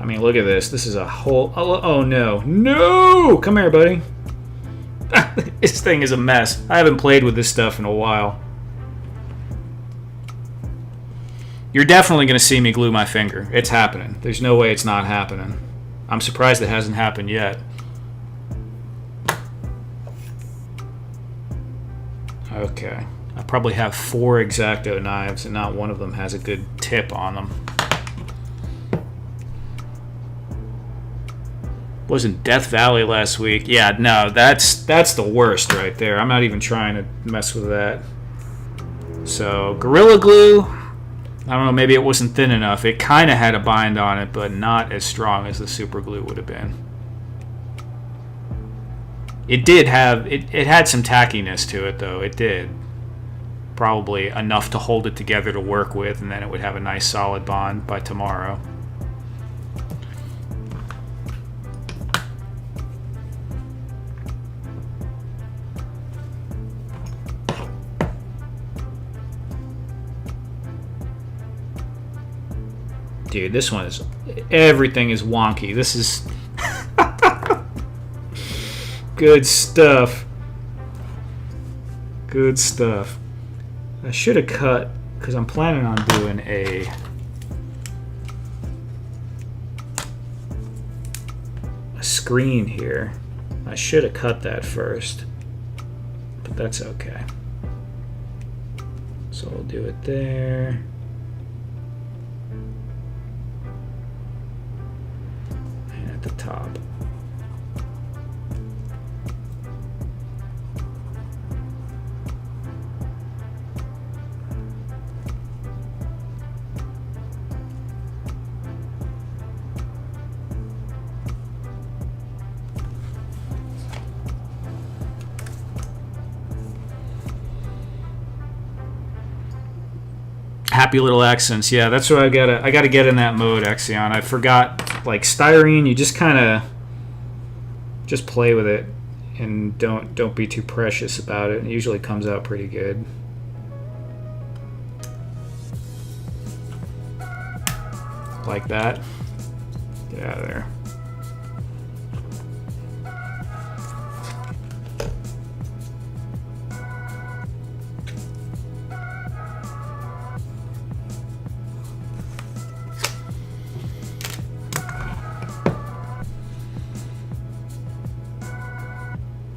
I mean, look at this. This is a whole... Oh, no. No! Come here, buddy. This thing is a mess. I haven't played with this stuff in a while. You're definitely going to see me glue my finger. It's happening. There's no way it's not happening. I'm surprised it hasn't happened yet. Okay. I probably have 4 X-Acto knives, and not one of them has a good tip on them. Wasn't Death Valley last week? Yeah, no, that's the worst right there. I'm not even trying to mess with that. So, Gorilla Glue, I don't know, maybe it wasn't thin enough. It kind of had a bind on it, but not as strong as the super glue would have been. It did have, it had some tackiness to it, though. It did. Probably enough to hold it together to work with, and then it would have a nice solid bond by tomorrow. Dude, this one is... Everything is wonky. This is... Good stuff. Good stuff. I should have cut... Because I'm planning on doing a screen here. I should have cut that first. But that's okay. So we'll do it there. The top. Happy little accents. Yeah, that's what I gotta get in that mode, Exion. I forgot, like, styrene, you just kind of Just play with it and don't be too precious about it. It usually comes out pretty good. Like that. Get out of there.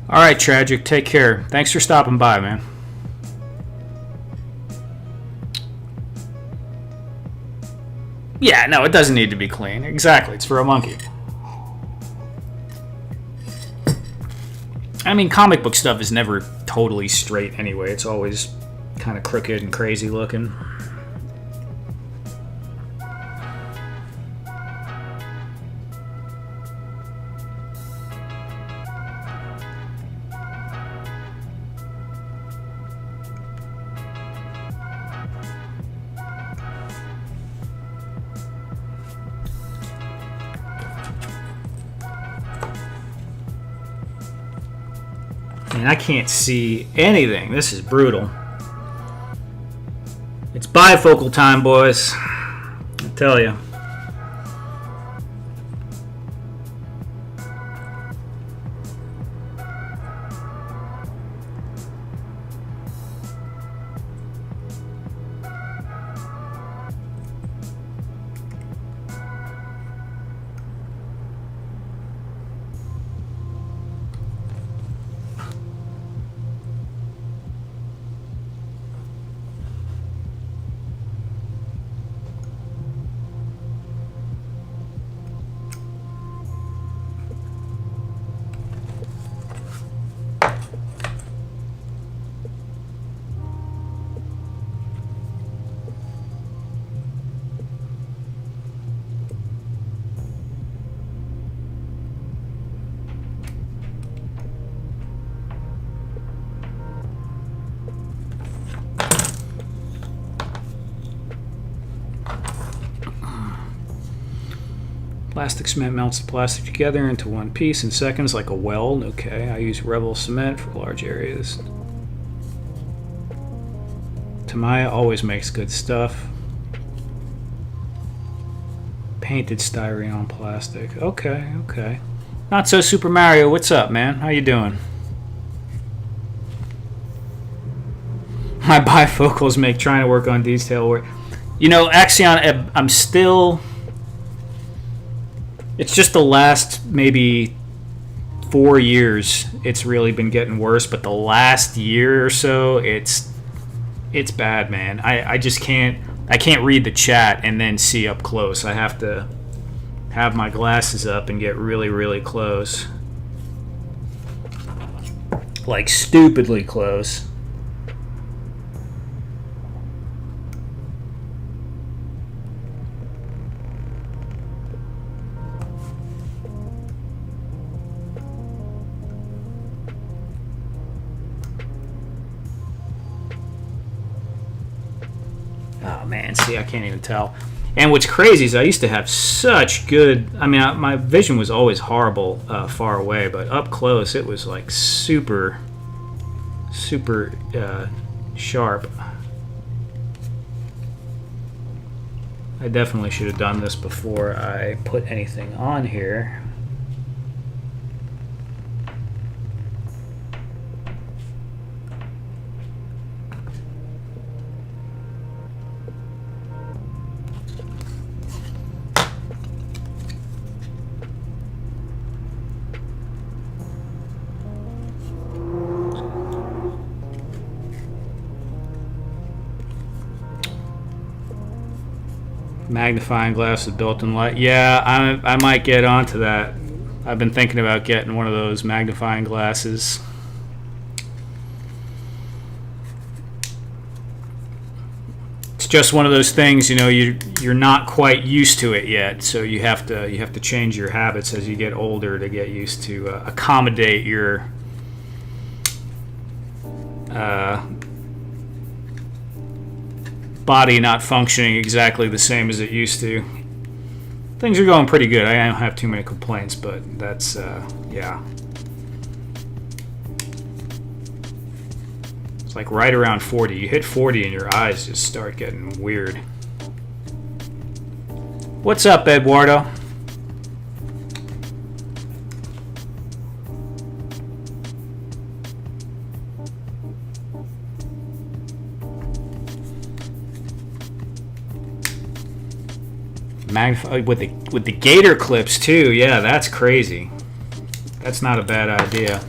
All right, Tragic, take care. Thanks for stopping by, man. Yeah, no, it doesn't need to be clean. Exactly, it's for a monkey. I mean, comic book stuff is never totally straight anyway. It's always kind of crooked and crazy looking. And I can't see anything. This is brutal. It's bifocal time, boys. I tell you. Plastic cement melts the plastic together into one piece in seconds like a weld. Okay, I use Rebel cement for large areas. Tamaya always makes good stuff. Painted styrene on plastic. Okay, okay. Not so Super Mario, what's up, man? How you doing? My bifocals make trying to work on detail work. You know, Axion, I'm still... It's just the last maybe 4 years it's really been getting worse, but the last year or so it's bad, man. I just can't read the chat and then see up close. I have to have my glasses up and get really, really close. Like stupidly close. Oh man, see, I can't even tell. And what's crazy is I used to have such good... I mean, my vision was always horrible far away, but up close it was like super, super sharp. I definitely should have done this before I put anything on here. Magnifying glass with built-in light. Yeah, I might get onto that. I've been thinking about getting one of those magnifying glasses. It's just one of those things, you know, you're not quite used to it yet, so you have to change your habits as you get older to get used to accommodate your body not functioning exactly the same as it used to. things are going pretty good. I don't have too many complaints, but that's, yeah. It's like right around 40. You hit 40 and your eyes just start getting weird. What's up, Eduardo? With the gator clips too. Yeah, that's crazy. That's not a bad idea.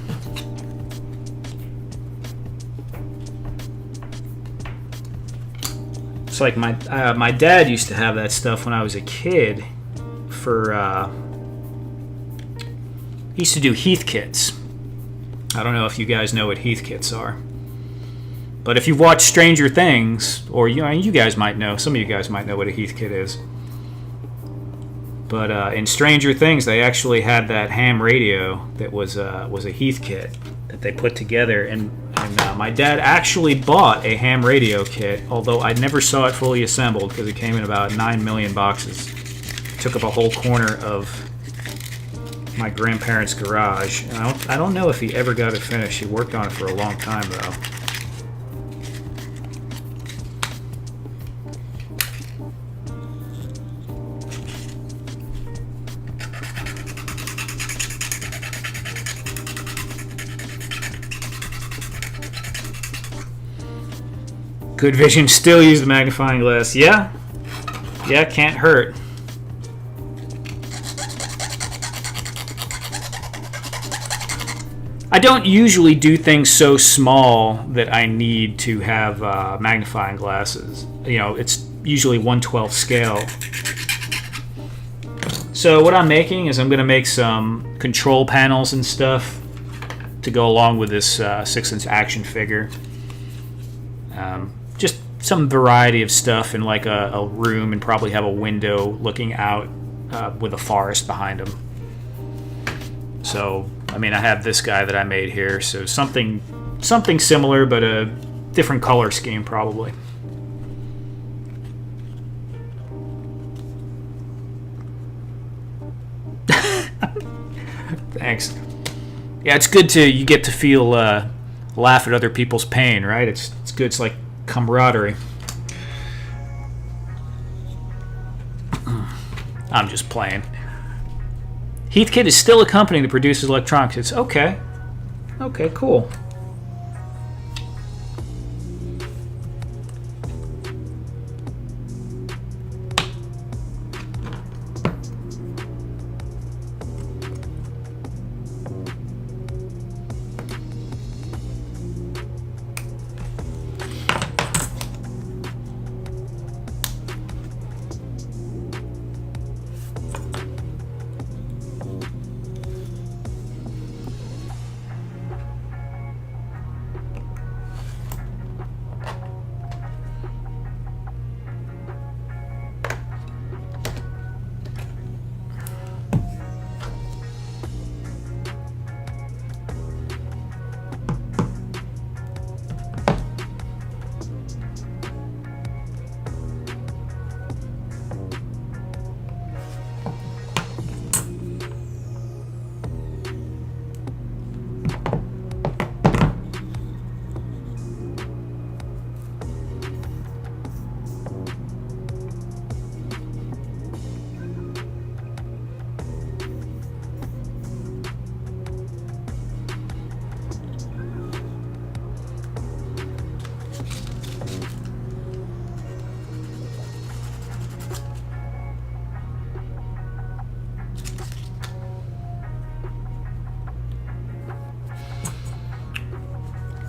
It's like my dad used to have that stuff when I was a kid. He used to do Heath kits. I don't know if you guys know what Heath kits are, but if you've watched Stranger Things, or you guys might know. Some of you guys might know what a Heath kit is. But in Stranger Things, they actually had that ham radio that was a Heath kit that they put together, and my dad actually bought a ham radio kit, although I never saw it fully assembled because it came in about 9 million boxes. It took up a whole corner of my grandparents' garage, and I don't know if he ever got it finished. He worked on it for a long time, though. Good vision, still use the magnifying glass. Yeah, can't hurt. I don't usually do things so small that I need to have magnifying glasses. It's usually 1/12 scale. So what I'm making is I'm going to make some control panels and stuff to go along with this 6-inch action figure. Just some variety of stuff in like a room, and probably have a window looking out with a forest behind them. So, I have this guy that I made here, so something similar, but a different color scheme probably. Thanks. Yeah, it's good you get to feel laugh at other people's pain, right? It's good. It's like camaraderie. I'm just playing. Heathkit is still a company that produces electronics. It's okay. Okay, cool.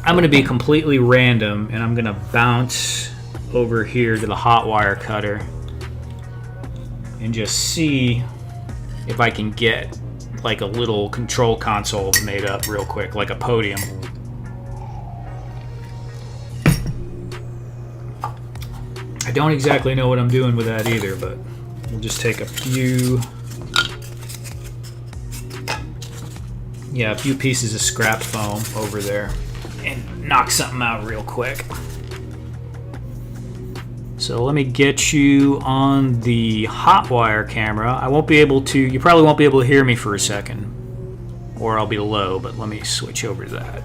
I'm going to be completely random, and I'm going to bounce over here to the hot wire cutter and just see if I can get like a little control console made up real quick, like a podium. I don't exactly know what I'm doing with that either, but we'll just take a few pieces of scrap foam over there and knock something out real quick. So let me get you on the hot wire camera. I won't be able to, you probably won't be able to hear me for a second, or I'll be low, but let me switch over to that.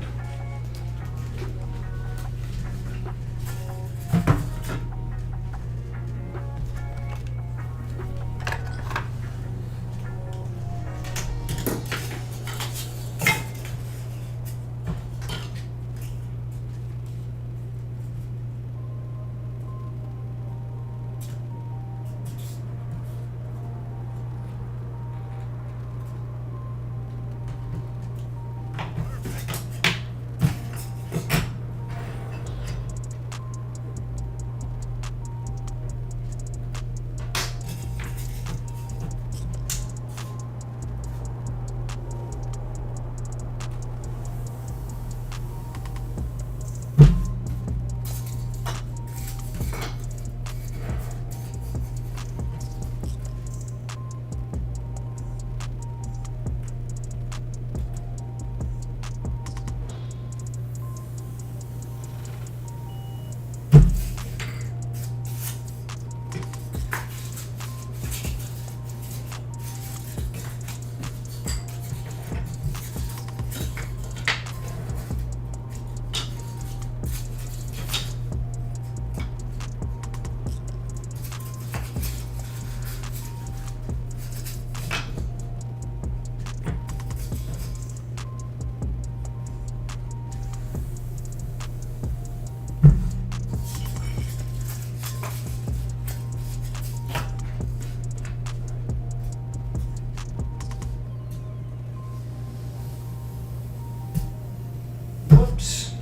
Whoops.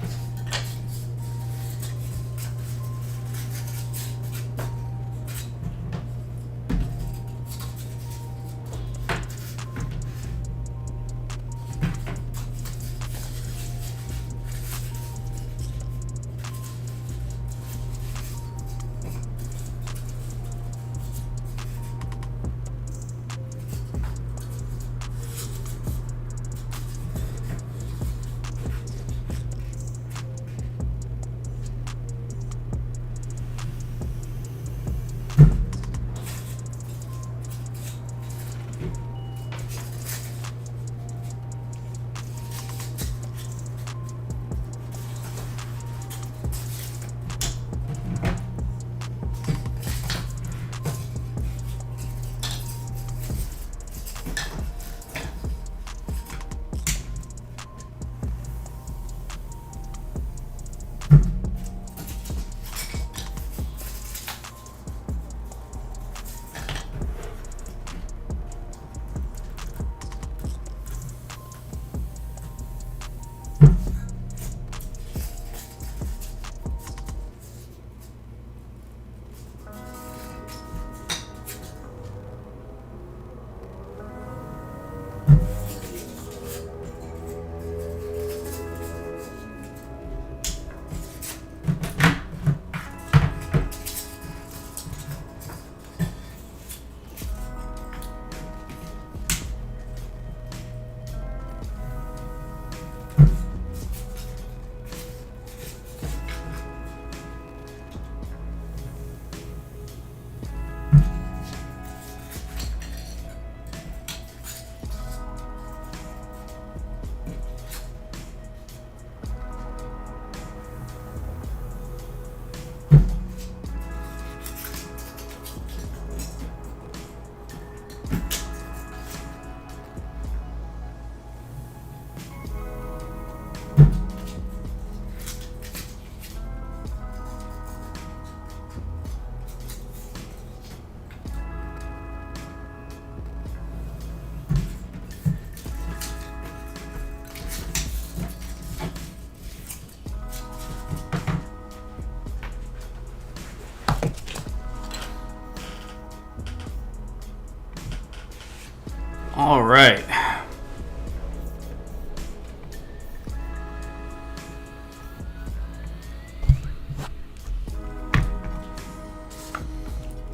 All right.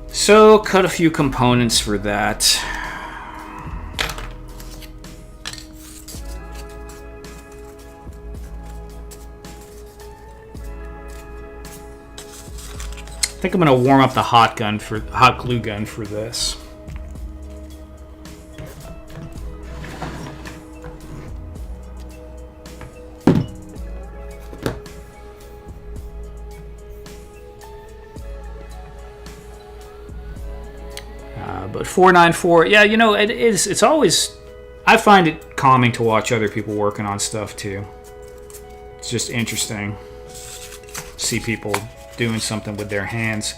So, cut a few components for that. I think I'm going to warm up the hot glue gun for this. But 494, yeah, you know, it's always, I find it calming to watch other people working on stuff too. It's just interesting to see people doing something with their hands.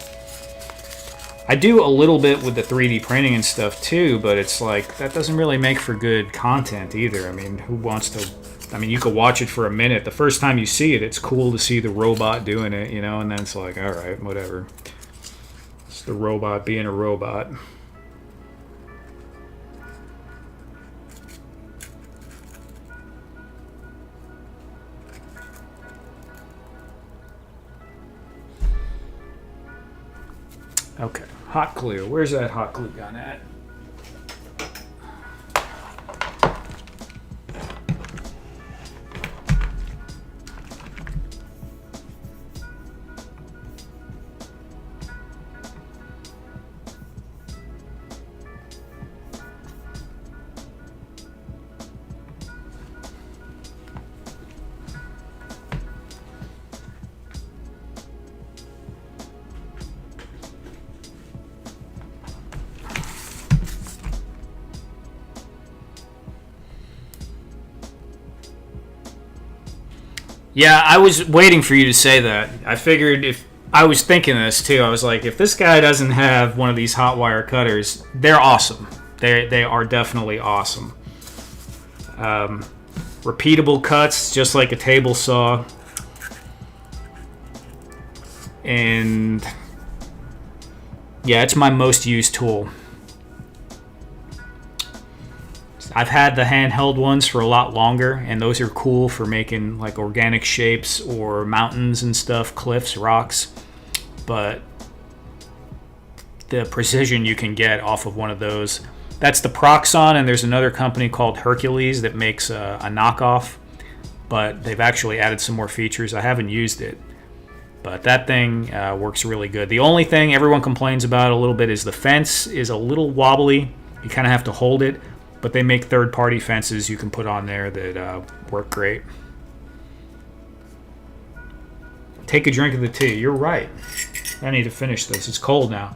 I do a little bit with the 3D printing and stuff too, but it's like, that doesn't really make for good content either. I mean, who wants to, I mean, you could watch it for a minute. The first time you see it, it's cool to see the robot doing it, you know, and then it's like, all right, whatever. It's the robot being a robot. Okay, hot glue. Where's that hot glue gun at? Yeah, I was waiting for you to say that. I figured if I was thinking this too, I was like, if this guy doesn't have one of these hot wire cutters, they're awesome. They are definitely awesome. Repeatable cuts, just like a table saw. And yeah, it's my most used tool. I've had the handheld ones for a lot longer, and those are cool for making like organic shapes or mountains and stuff, cliffs, rocks. But the precision you can get off of one of those, that's the Proxon, and there's another company called Hercules that makes a knockoff, but they've actually added some more features. I haven't used it, but that thing works really good. The only thing everyone complains about a little bit is the fence is a little wobbly. You kind of have to hold it. But they make third-party fences you can put on there that work great. Take a drink of the tea. You're right. I need to finish this. It's cold now.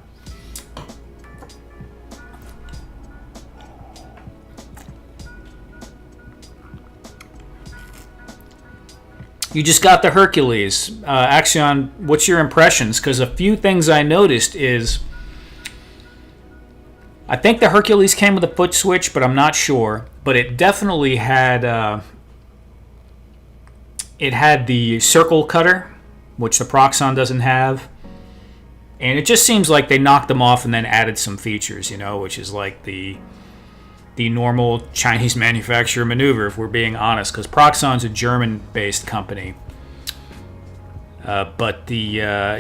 You just got the Hercules. Axion, what's your impressions? Because a few things I noticed is, I think the Hercules came with a foot switch, but I'm not sure. But it definitely had the circle cutter, which the Proxon doesn't have. And it just seems like they knocked them off and then added some features, you know, which is like the normal Chinese manufacturer maneuver, if we're being honest, because Proxon's a German-based company. But I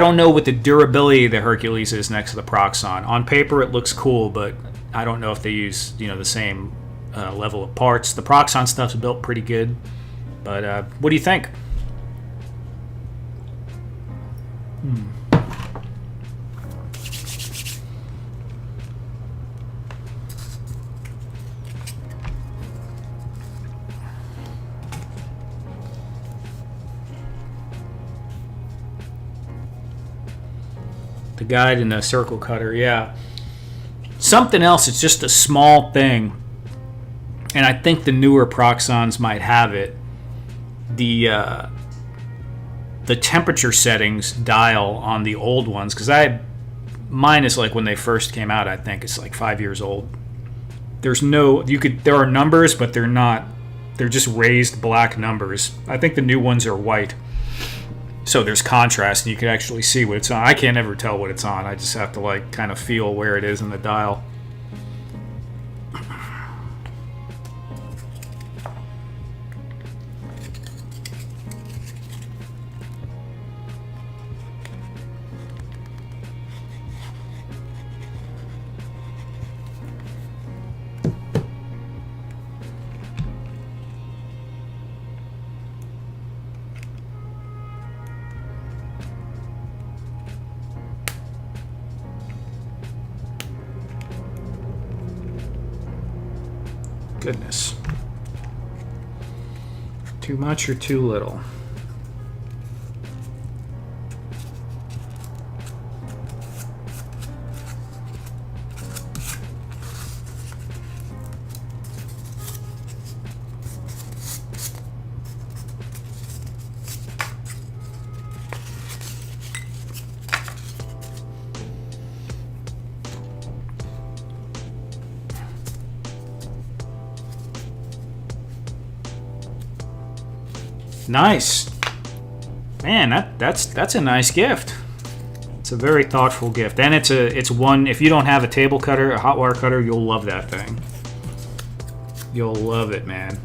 don't know what the durability of the Hercules is next to the Proxon. On paper, it looks cool, but I don't know if they use, the same level of parts. The Proxon stuff's built pretty good, but what do you think? The guide and the circle cutter, yeah. Something else, it's just a small thing, and I think the newer Proxons might have it. The temperature settings dial on the old ones, because mine is like when they first came out. I think it's like 5 years old. There are numbers, but they're just raised black numbers. I think the new ones are white. So there's contrast, and you can actually see what it's on. I can't ever tell what it's on. I just have to kind of feel where it is in the dial. Goodness. Too much or too little? Nice. Man, that's a nice gift. It's a very thoughtful gift. And it's one, if you don't have a table cutter, a hot wire cutter, you'll love that thing. You'll love it, man.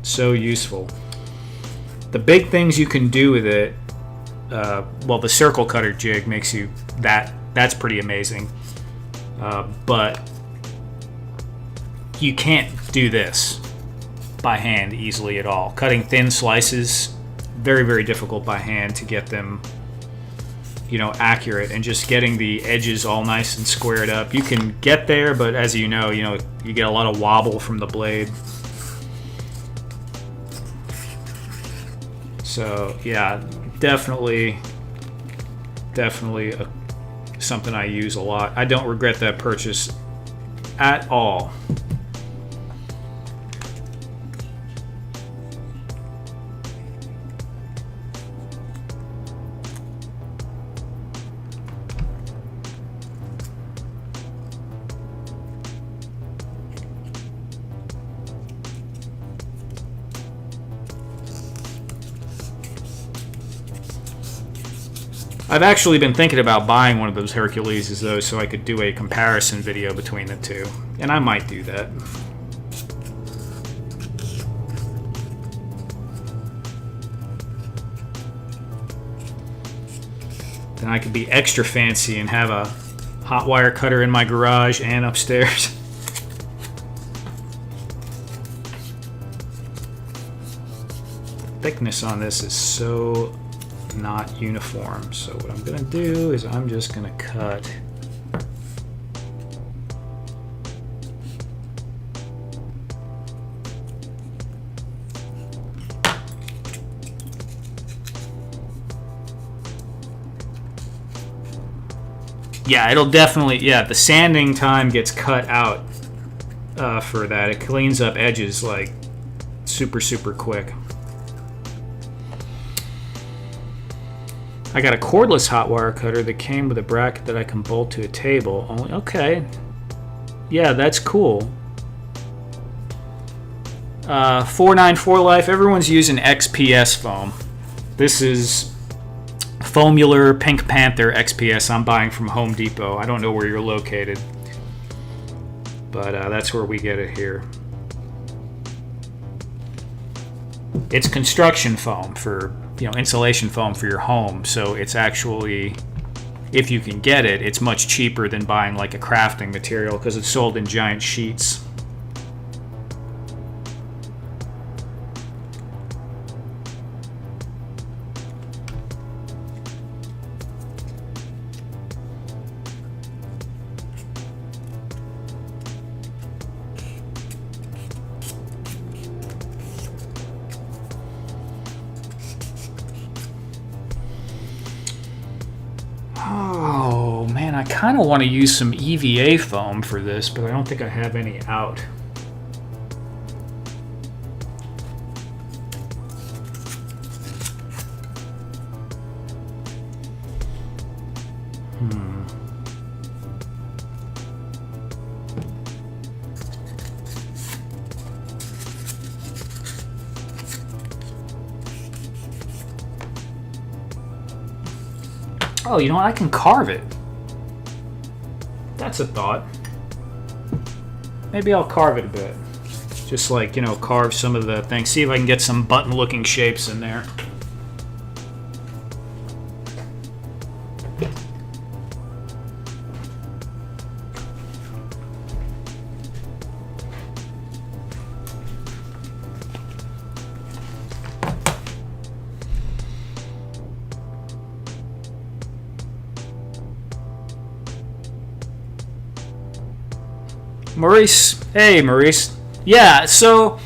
So useful. The big things you can do with it, well, the circle cutter jig makes you that's pretty amazing. But you can't do this by hand easily at all. Cutting thin slices, very, very difficult by hand to get them, accurate, and just getting the edges all nice and squared up. You can get there, but as you know, you get a lot of wobble from the blade. So yeah, definitely something I use a lot. I don't regret that purchase at all. I've actually been thinking about buying one of those Herculeses, though, so I could do a comparison video between the two. And I might do that. Then I could be extra fancy and have a hot wire cutter in my garage and upstairs. Thickness on this is so not uniform, so what I'm gonna do is I'm just gonna cut it'll definitely, the sanding time gets cut out for that. It cleans up edges like super quick. I got a cordless hot wire cutter that came with a bracket that I can bolt to a table. Okay. Yeah, that's cool. 494 Life. Everyone's using XPS foam. This is Foamular Pink Panther XPS. I'm buying from Home Depot. I don't know where you're located, but that's where we get it here. It's construction foam for, insulation foam for your home. So it's actually, if you can get it, it's much cheaper than buying like a crafting material because it's sold in giant sheets. Oh man, I kind of want to use some EVA foam for this, but I don't think I have any out. Oh, you know what? I can carve it. That's a thought. Maybe I'll carve it a bit. Just like, carve some of the things. See if I can get some button-looking shapes in there. Maurice, hey Maurice, Yeah, so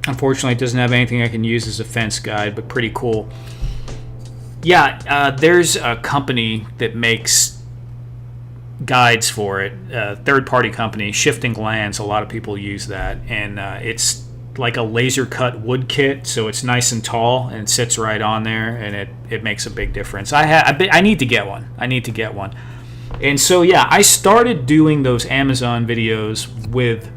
unfortunately it doesn't have anything I can use as a fence guide, but pretty cool. Yeah, there's a company that makes guides for it, third-party company, Shifting Lands. A lot of people use that, and it's like a laser cut wood kit, so it's nice and tall and sits right on there, and it makes a big difference. I need to get one. I need to get one. And so yeah, I started doing those Amazon videos with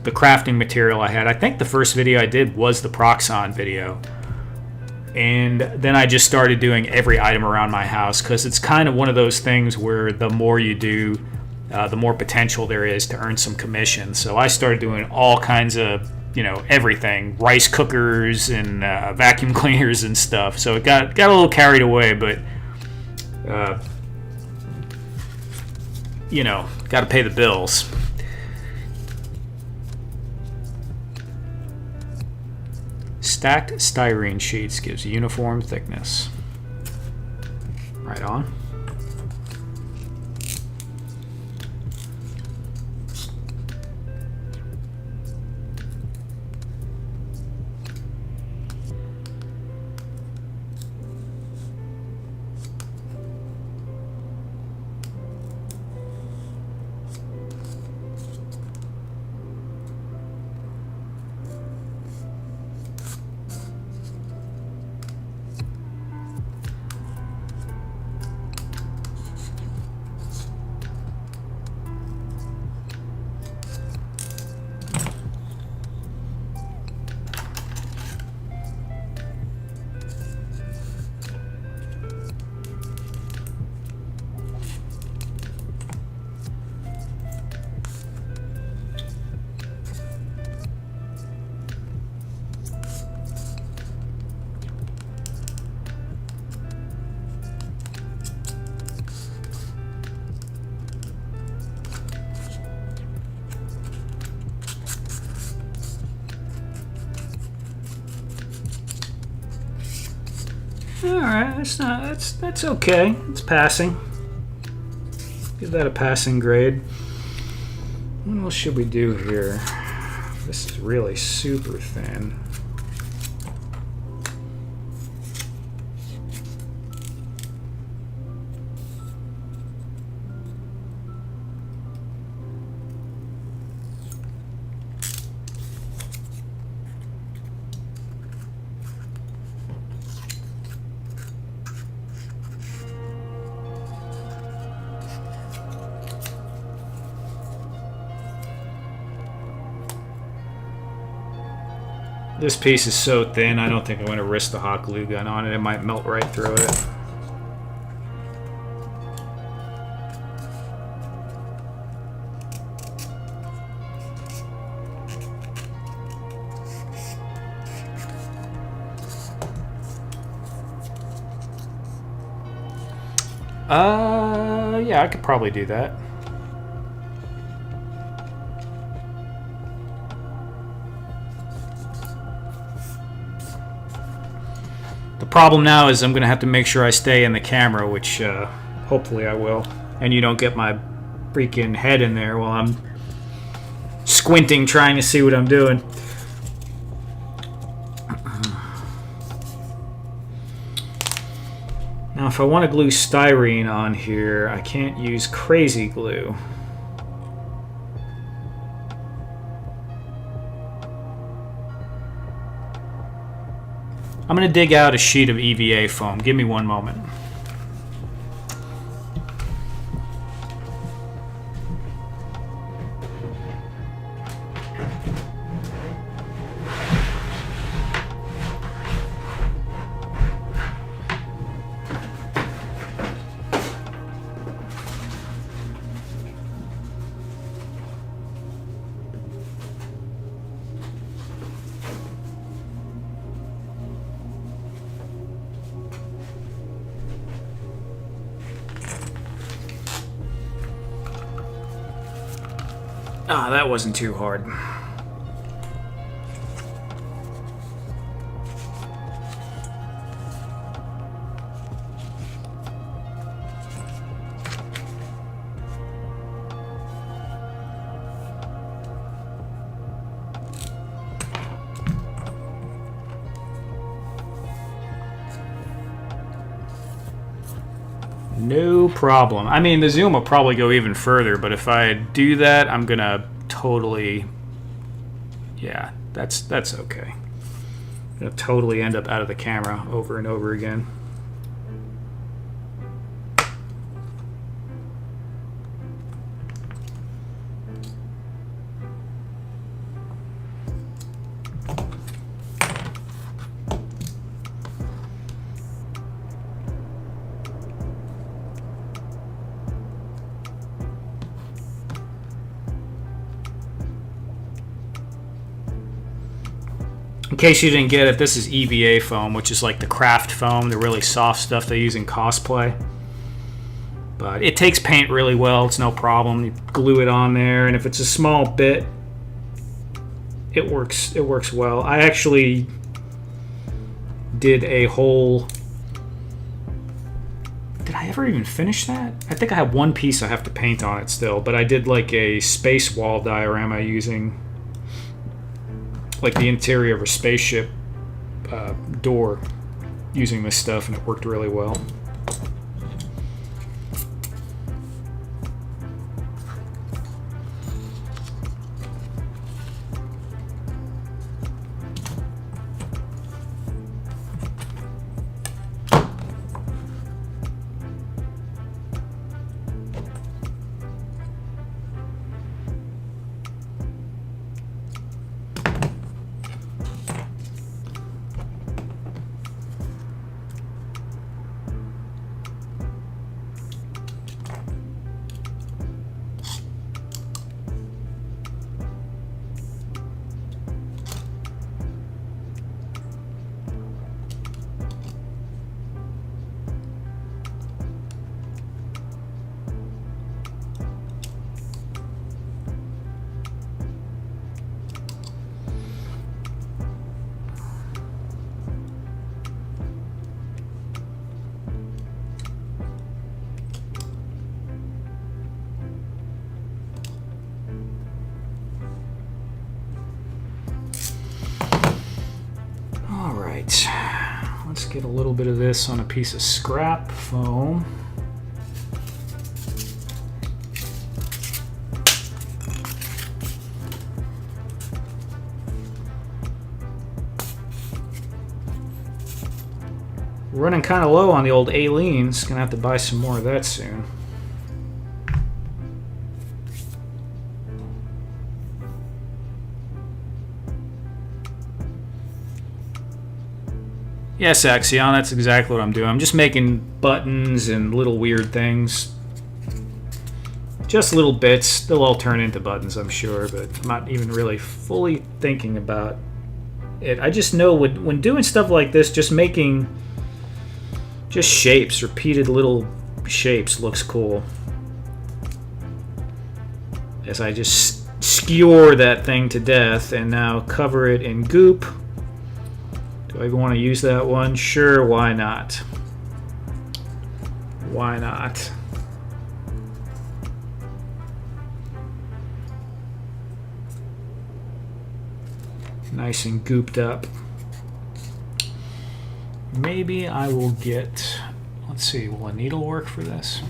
the crafting material I had. I think the first video I did was the Proxon video. And then I just started doing every item around my house, because it's kind of one of those things where the more you do, the more potential there is to earn some commission. So I started doing all kinds of, everything, rice cookers and vacuum cleaners and stuff. So it got a little carried away, but got to pay the bills. Stacked styrene sheets gives uniform thickness. Right on. Alright, that's okay. It's passing. Give that a passing grade. What else should we do here? This is really super thin. This piece is so thin, I don't think I'm going to risk the hot glue gun on it. It might melt right through it. Yeah, I could probably do that. The problem now is I'm going to have to make sure I stay in the camera, which hopefully I will. And you don't get my freaking head in there while I'm squinting trying to see what I'm doing. Now if I want to glue styrene on here, I can't use crazy glue. I'm going to dig out a sheet of EVA foam. Give me one moment. Ah, that wasn't too hard. No problem. I mean, the zoom will probably go even further, but if I do that, I'm gonna totally... Yeah, that's okay. I'm gonna totally end up out of the camera over and over again. In case you didn't get it, this is EVA foam, which is like the craft foam, the really soft stuff they use in cosplay. But it takes paint really well, it's no problem. You glue it on there, and if it's a small bit, it works well. I actually did a whole... Did I ever even finish that? I think I have one piece I have to paint on it still, but I did like a space wall diorama using like the interior of a spaceship door using this stuff, and it worked really well. Let's get a little bit of this on a piece of scrap foam. We're running kind of low on the old Aleen's. Gonna have to buy some more of that soon. Yes, Axion, that's exactly what I'm doing. I'm just making buttons and little weird things. Just little bits. They'll all turn into buttons, I'm sure, but I'm not even really fully thinking about it. I just know when doing stuff like this, just making just shapes, repeated little shapes, looks cool. As I just skewer that thing to death and now cover it in goop. Do I even want to use that one? Sure, why not? Why not? Nice and gooped up. Maybe I will get... Let's see, will a needle work for this?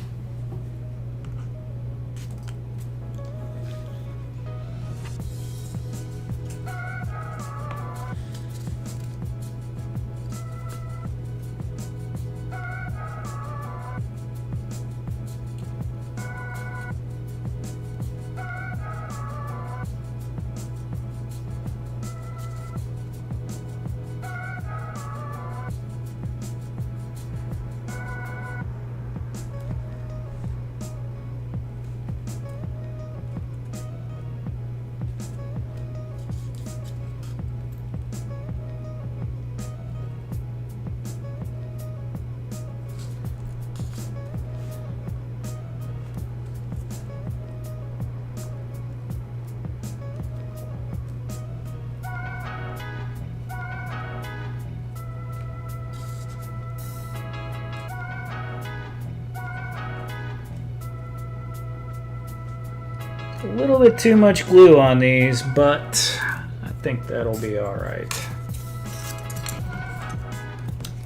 A little bit too much glue on these, but I think that'll be alright.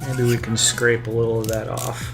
Maybe we can scrape a little of that off.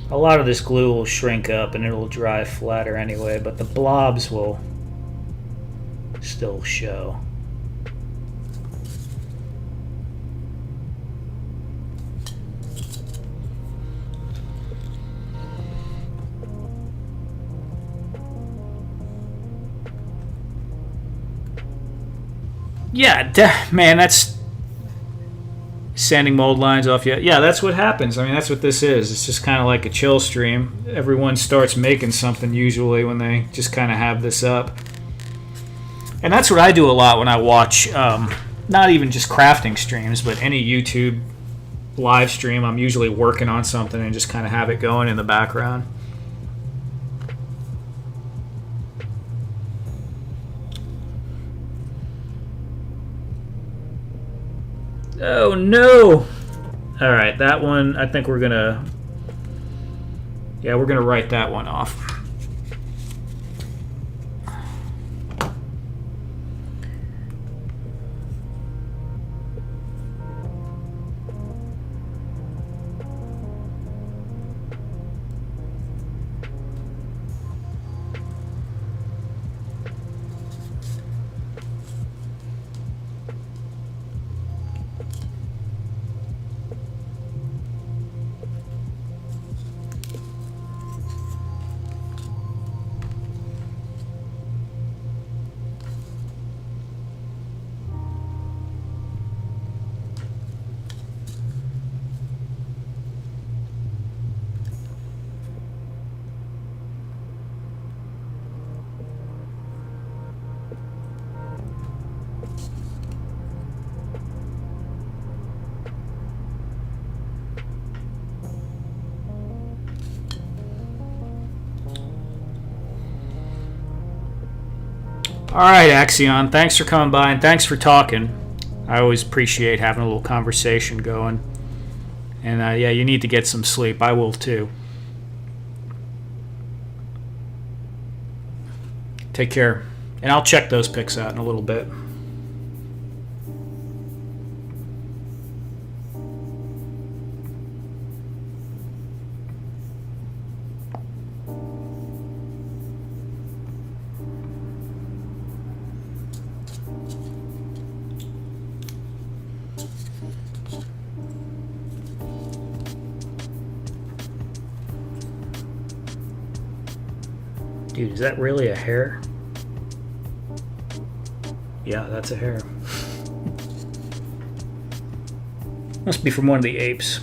A lot of this glue will shrink up and it'll dry flatter anyway, but the blobs will still show. Yeah, man, that's sanding mold lines off. Yeah, that's what happens. I mean, that's what this is. It's just kind of like a chill stream. Everyone starts making something usually when they just kind of have this up. And that's what I do a lot when I watch, not even just crafting streams, but any YouTube live stream. I'm usually working on something and just kind of have it going in the background. Oh no! Alright, that one, I think we're gonna write that one off. All right, Axion, thanks for coming by and thanks for talking. I always appreciate having a little conversation going. And yeah, you need to get some sleep. I will too. Take care. And I'll check those pics out in a little bit. Dude, is that really a hair? Yeah, that's a hair. Must be from one of the apes.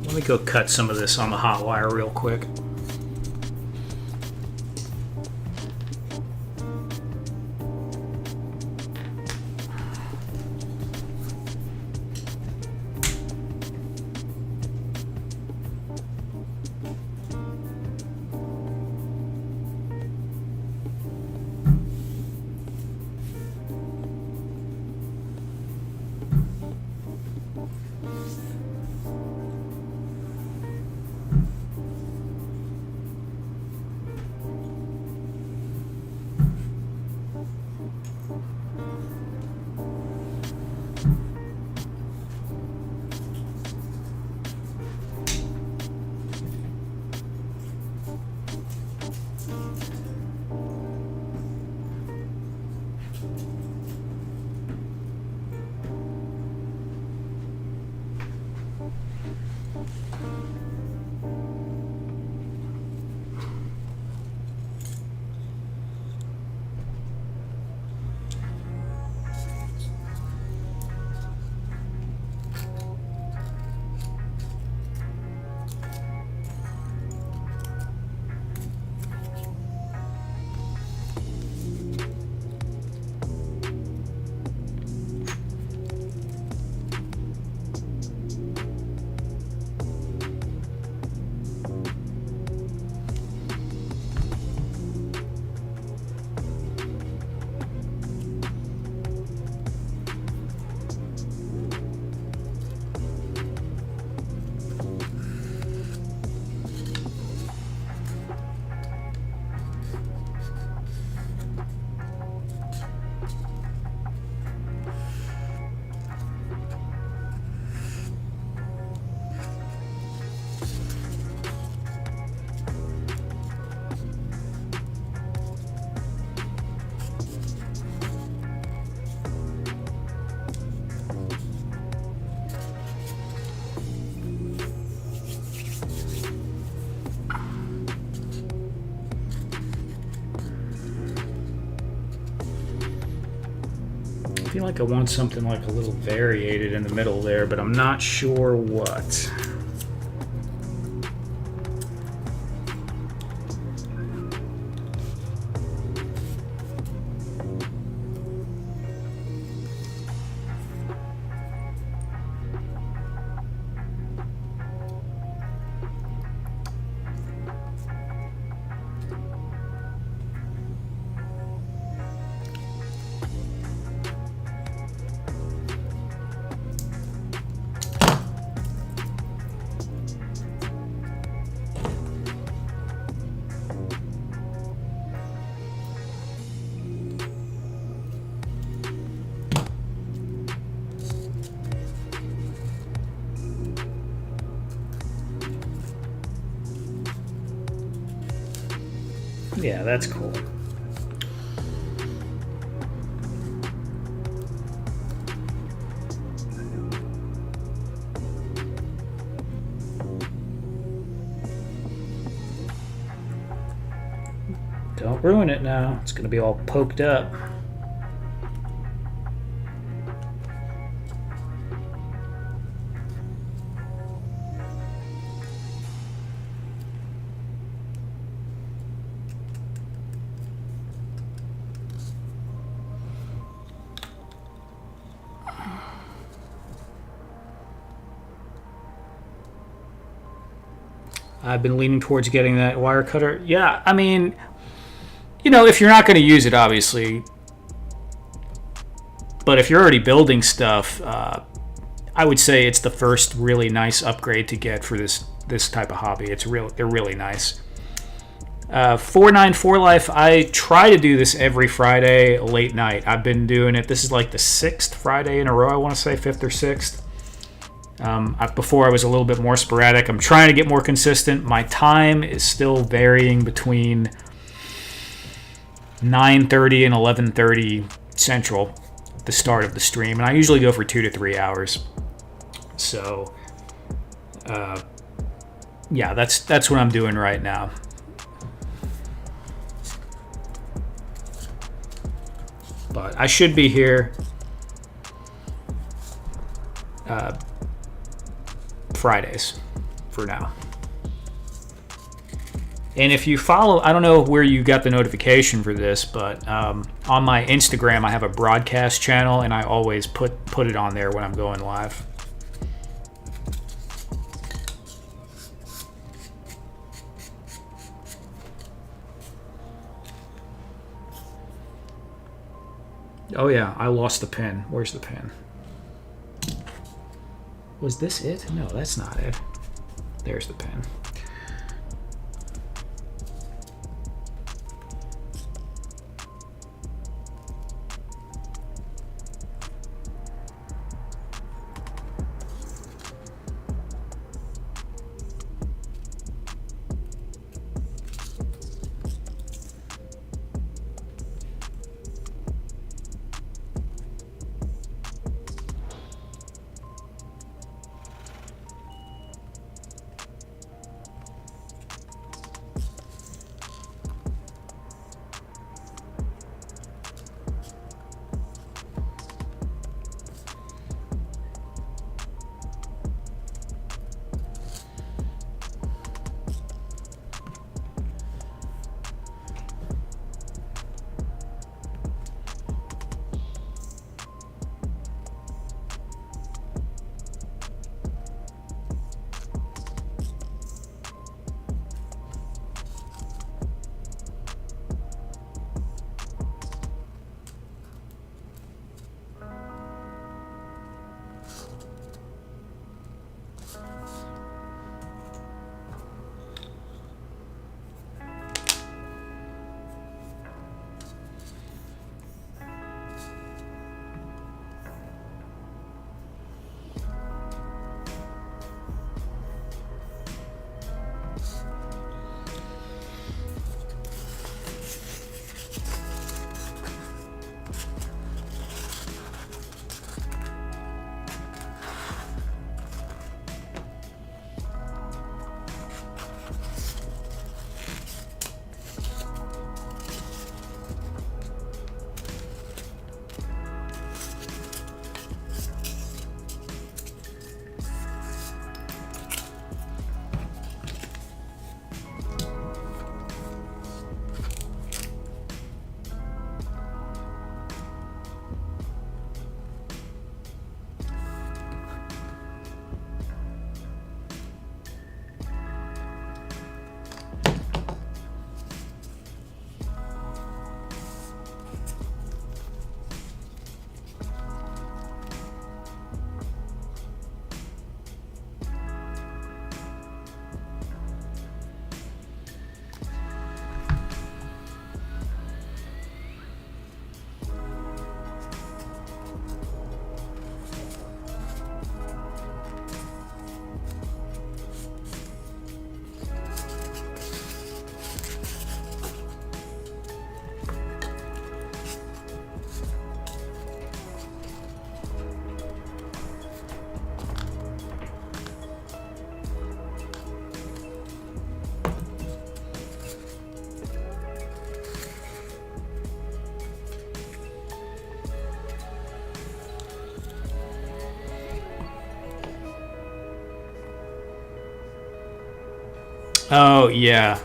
Let me go cut some of this on the hot wire real quick. feel like I want something like a little variated in the middle there, but I'm not sure what. Yeah, that's cool. Don't ruin it now. It's going to be all poked up. I've been leaning towards getting that wire cutter. Yeah, I mean, you know, if you're not going to use it, obviously, but if you're already building stuff, I would say it's the first really nice upgrade to get for this type of hobby. They're really nice. 494 Life, I try to do this every Friday late night. I've been doing it. This is like the 6th Friday in a row, I want to say, 5th or 6th. Before I was a little bit more sporadic. I'm trying to get more consistent. My time is still varying between 9:30 and 11:30 Central, the start of the stream, and I usually go for 2 to 3 hours. So, yeah, that's what I'm doing right now. But I should be here Fridays for now. And if you follow, I don't know where you got the notification for this, but on my Instagram I have a broadcast channel, and I always put it on there when I'm going live. Oh yeah, I lost the pen. Where's the pen? Was this it? No, that's not it. There's the pen. Oh yeah,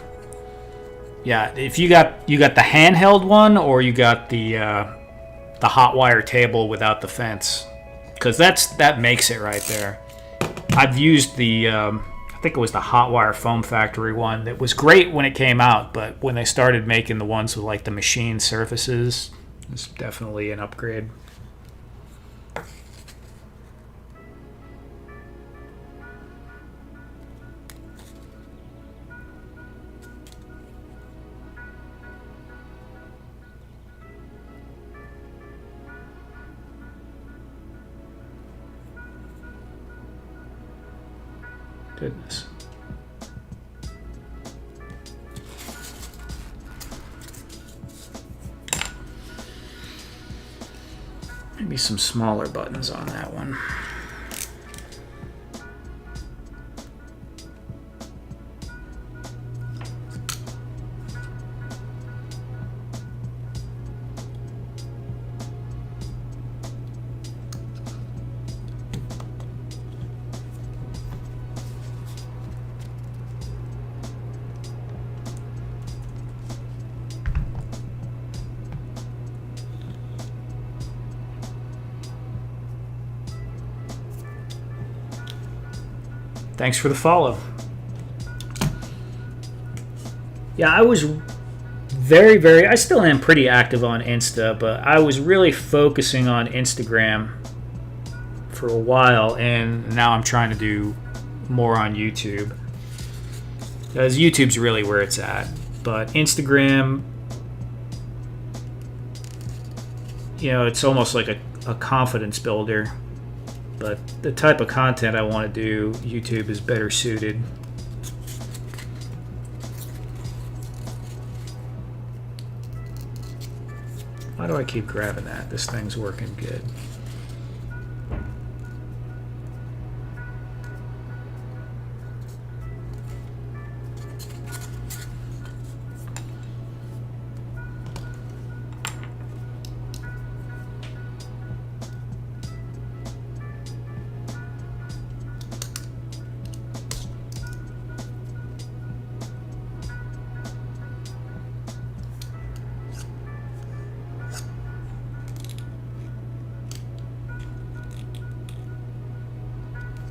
yeah. If you got the handheld one, or you got the hot wire table without the fence, because that makes it right there. I've used the I think it was the Hot Wire Foam Factory one. That was great when it came out, but when they started making the ones with like the machine surfaces, it's definitely an upgrade. Goodness. Maybe some smaller buttons on that one. Thanks for the follow. Yeah, I was I still am pretty active on Insta, but I was really focusing on Instagram for a while, and now I'm trying to do more on YouTube. Because YouTube's really where it's at. But Instagram, it's almost like a confidence builder. But the type of content I want to do, YouTube is better suited. Why do I keep grabbing that? This thing's working good.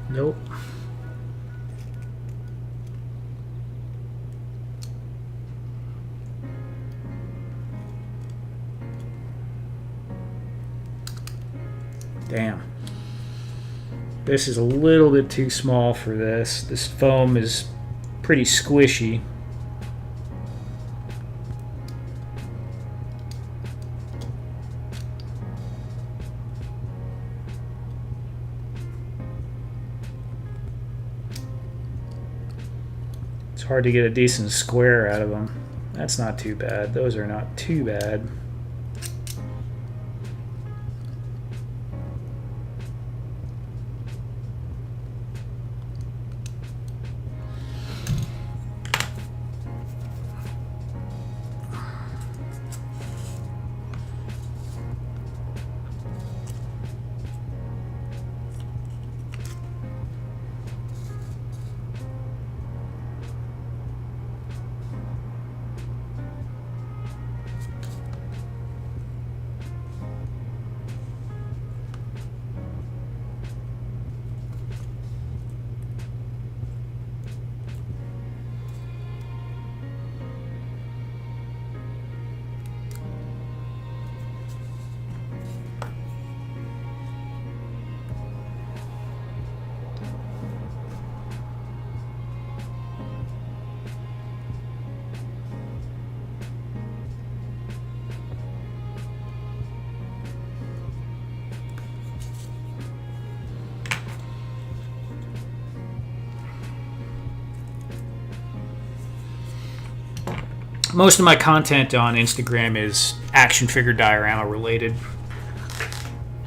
Nope. Damn. This is a little bit too small for this. This foam is pretty squishy. It's hard to get a decent square out of them. That's not too bad. Those are not too bad. Most of my content on Instagram is action figure diorama related.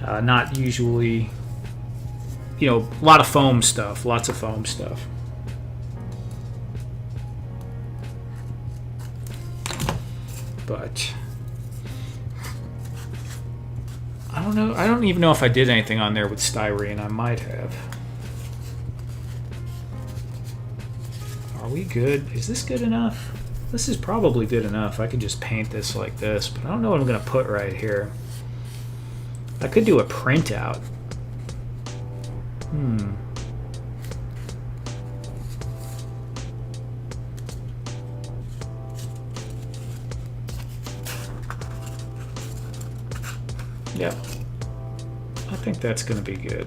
Not usually, a lot of foam stuff, lots of foam stuff. But I don't know. I don't even know if I did anything on there with styrene. I might have. Or we good? Is this good enough? This is probably good enough. I could just paint this like this, but I don't know what I'm going to put right here. I could do a printout. Yep. I think that's going to be good.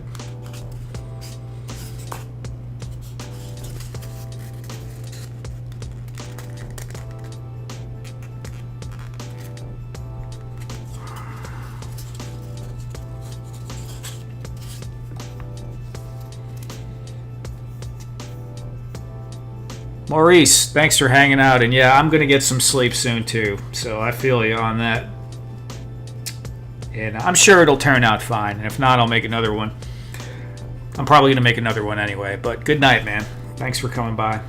Maurice, thanks for hanging out. And yeah, I'm going to get some sleep soon too. So I feel you on that. And I'm sure it'll turn out fine. And if not, I'll make another one. I'm probably going to make another one anyway. But good night, man. Thanks for coming by.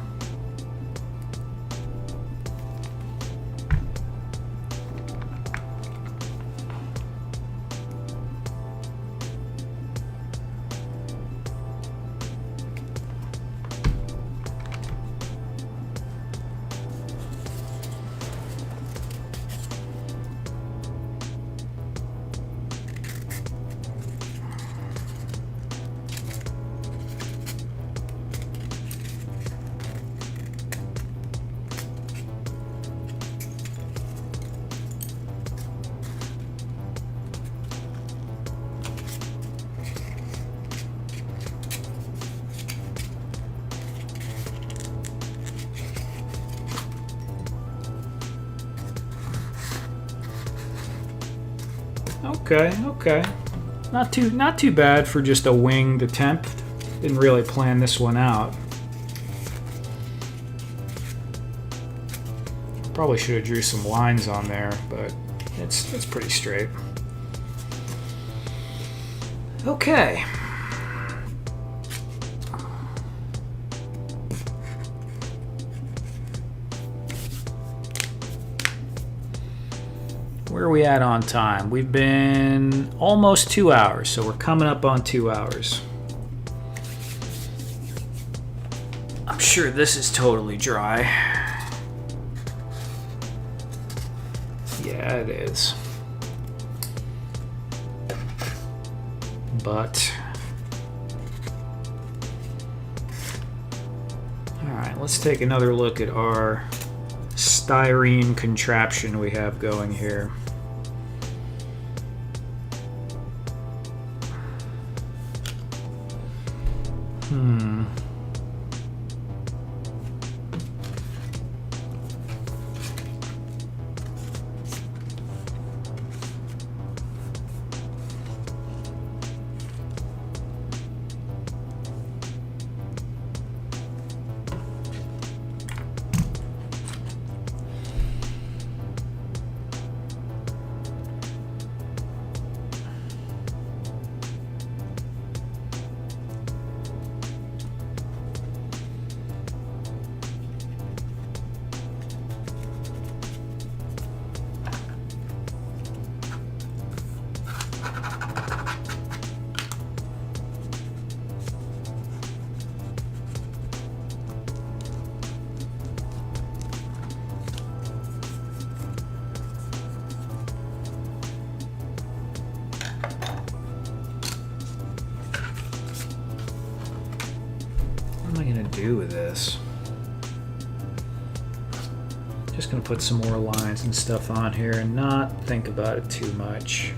Okay. Not too bad for just a winged attempt. Didn't really plan this one out. Probably should have drew some lines on there, but it's pretty straight. Okay. Where are we at on time? We've been almost 2 hours, so we're coming up on 2 hours. I'm sure this is totally dry. Yeah, it is. But all right, let's take another look at our styrene contraption we have going here. What am I going to do with this? Just going to put some more lines and stuff on here and not think about it too much.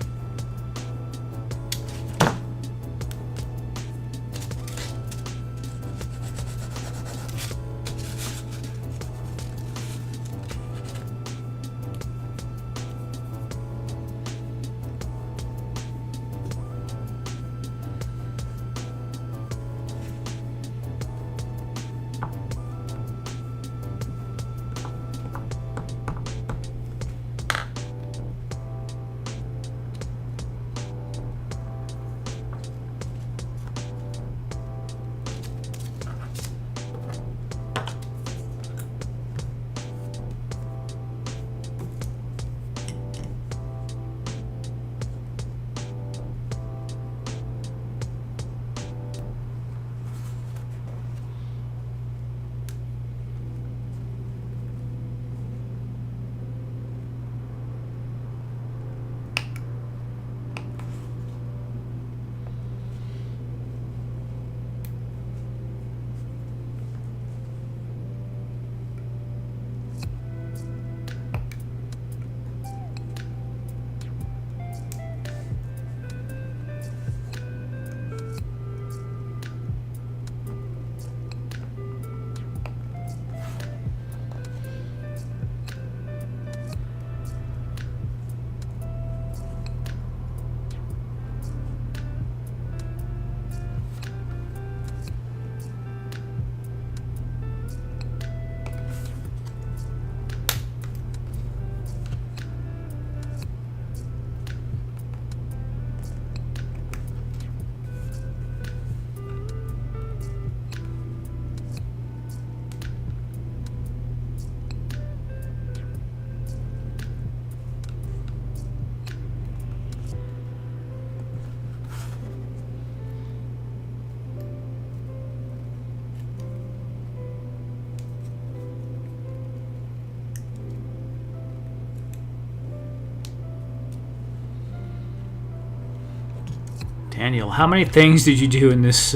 Daniel, how many things did you do in this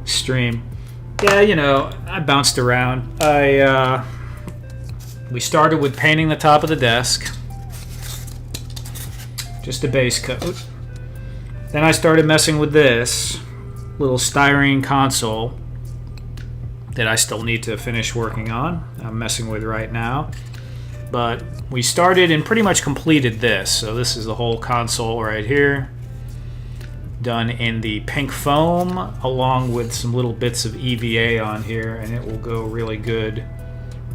stream? Yeah, you know, I bounced around. We started with painting the top of the desk. Just a base coat. Then I started messing with this little styrene console that I still need to finish working on. I'm messing with right now. But we started and pretty much completed this. So this is the whole console right here. Done in the pink foam along with some little bits of EVA on here, and it will go really good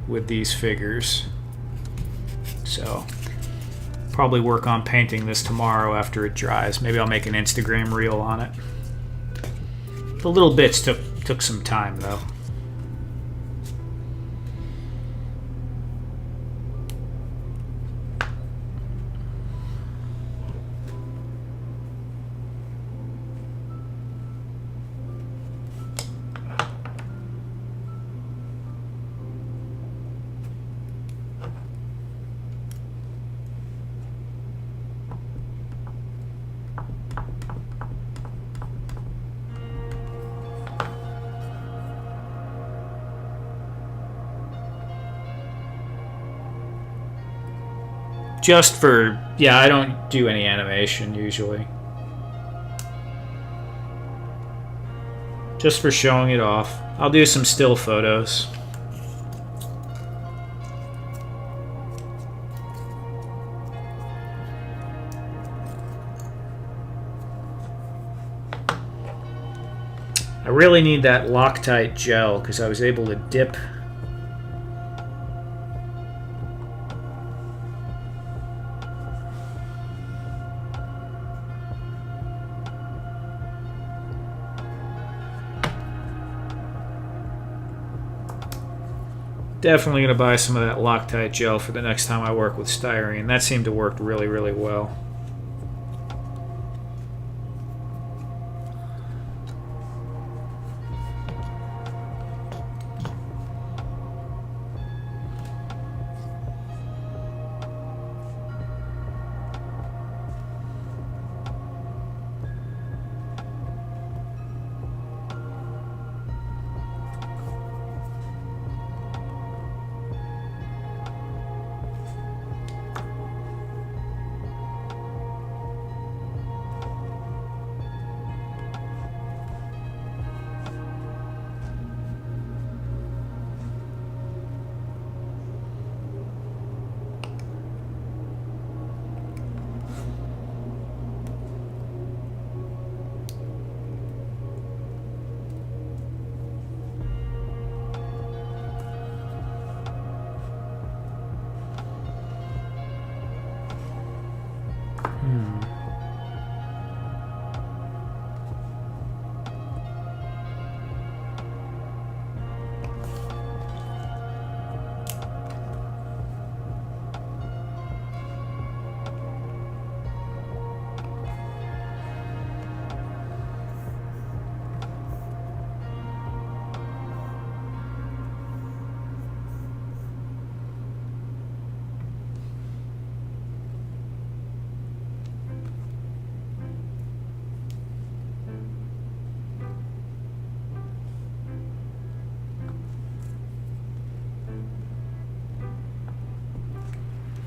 with these figures. So probably work on painting this tomorrow after it dries. Maybe I'll make an Instagram reel on it. The little bits took some time though. Just for, yeah, I don't do any animation usually. Just for showing it off. I'll do some still photos. I really need that Loctite gel because I was able to dip Definitely going to buy some of that Loctite gel for the next time I work with styrene. That seemed to work really, really well.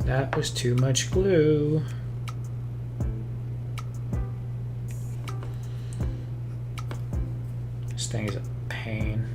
That was too much glue. This thing is a pain.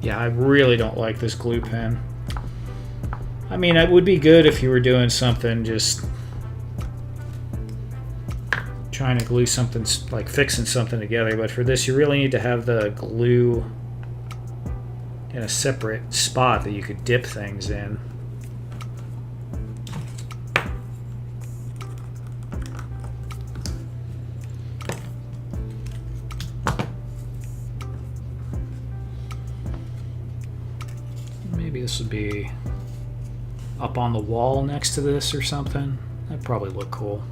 Yeah, I really don't like this glue pen. I mean, it would be good if you were doing something just trying to glue something, like fixing something together, but for this you really need to have the glue in a separate spot that you could dip things in. Maybe this would be up on the wall next to this or something. That'd probably look cool.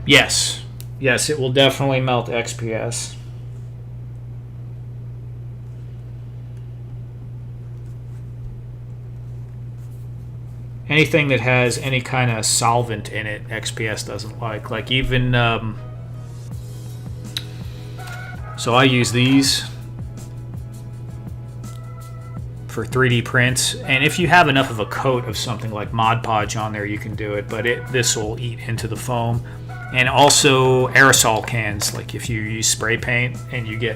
Yes. Yes, it will definitely melt XPS. Anything that has any kind of solvent in it, XPS doesn't like. Like even, so I use these for 3D prints, and if you have enough of a coat of something like Mod Podge on there, you can do it, but this will eat into the foam. And also aerosol cans, like if you use spray paint and you get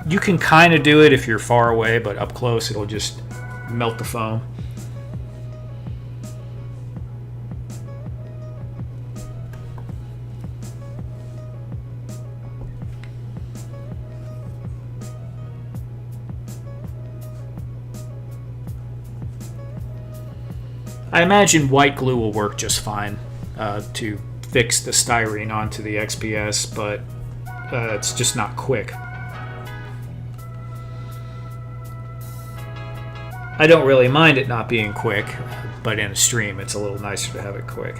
you can kind of do it if you're far away, but up close it'll just melt the foam. I imagine white glue will work just fine to fix the styrene onto the XPS, but it's just not quick. I don't really mind it not being quick, but in a stream it's a little nicer to have it quick.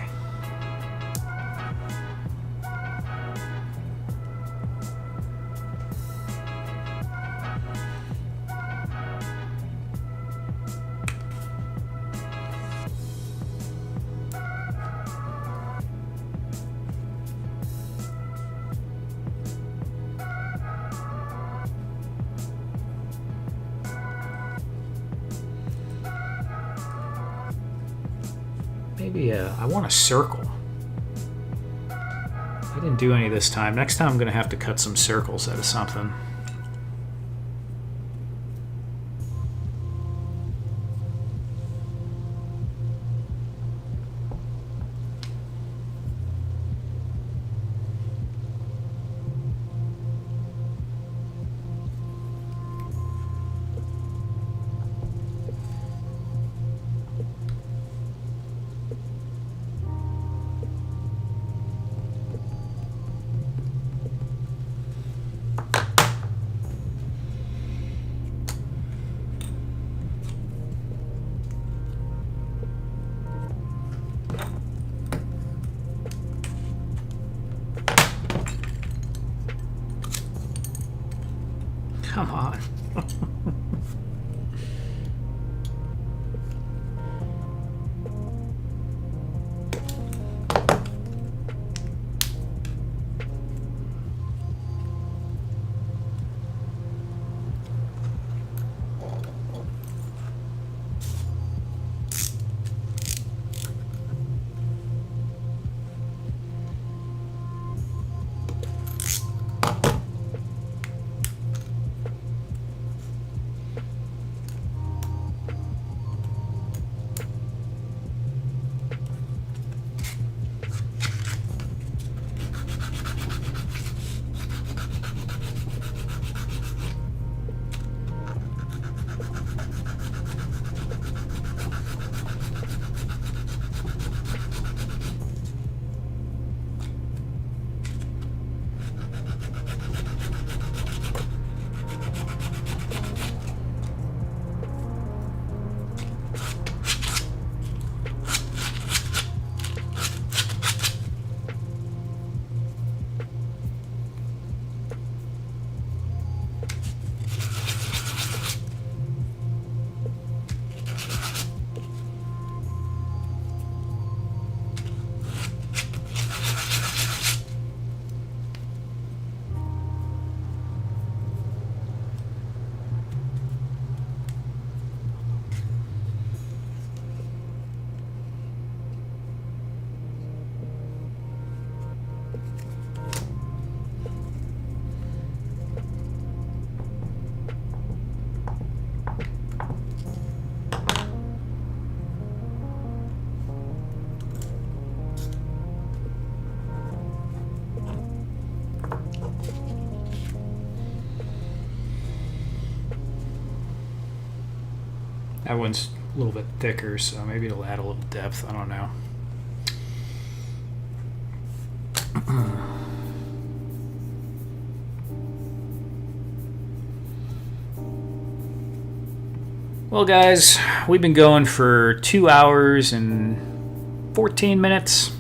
Maybe I want a circle. I didn't do any this time. Next time I'm going to have to cut some circles out of something. Come on. That one's a little bit thicker, so maybe it'll add a little depth. I don't know. Well, guys, we've been going for 2 hours and 14 minutes.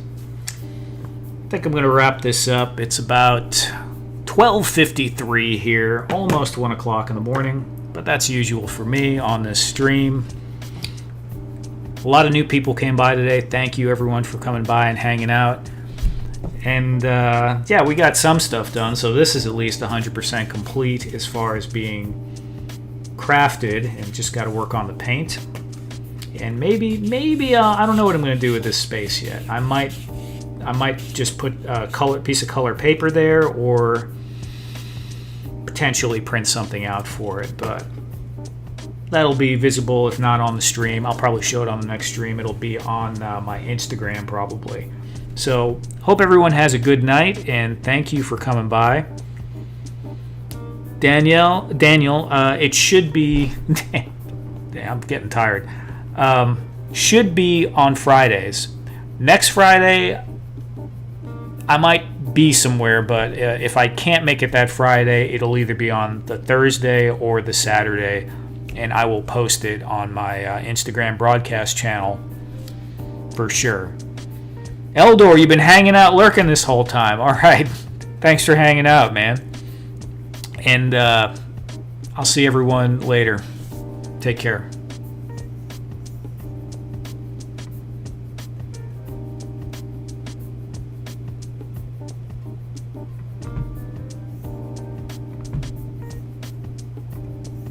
I think I'm going to wrap this up. It's about 12:53 here, almost 1 o'clock in the morning, but that's usual for me on this stream. A lot of new people came by today. Thank you, everyone, for coming by and hanging out. And, yeah, we got some stuff done, so this is at least 100% complete as far as being crafted, and just got to work on the paint. And maybe I don't know what I'm going to do with this space yet. I might just put a piece of color paper there, or potentially print something out for it, but that'll be visible if not on the stream. I'll probably show it on the next stream. It'll be on my Instagram probably. So hope everyone has a good night, and thank you for coming by. Daniel, it should be I'm getting tired. Should be on Fridays. Next Friday I might be somewhere, but if I can't make it that Friday, it'll either be on the Thursday or the Saturday, and I will post it on my Instagram broadcast channel for sure. Eldor, you've been hanging out, lurking this whole time. All right. Thanks for hanging out, man. And I'll see everyone later. Take care.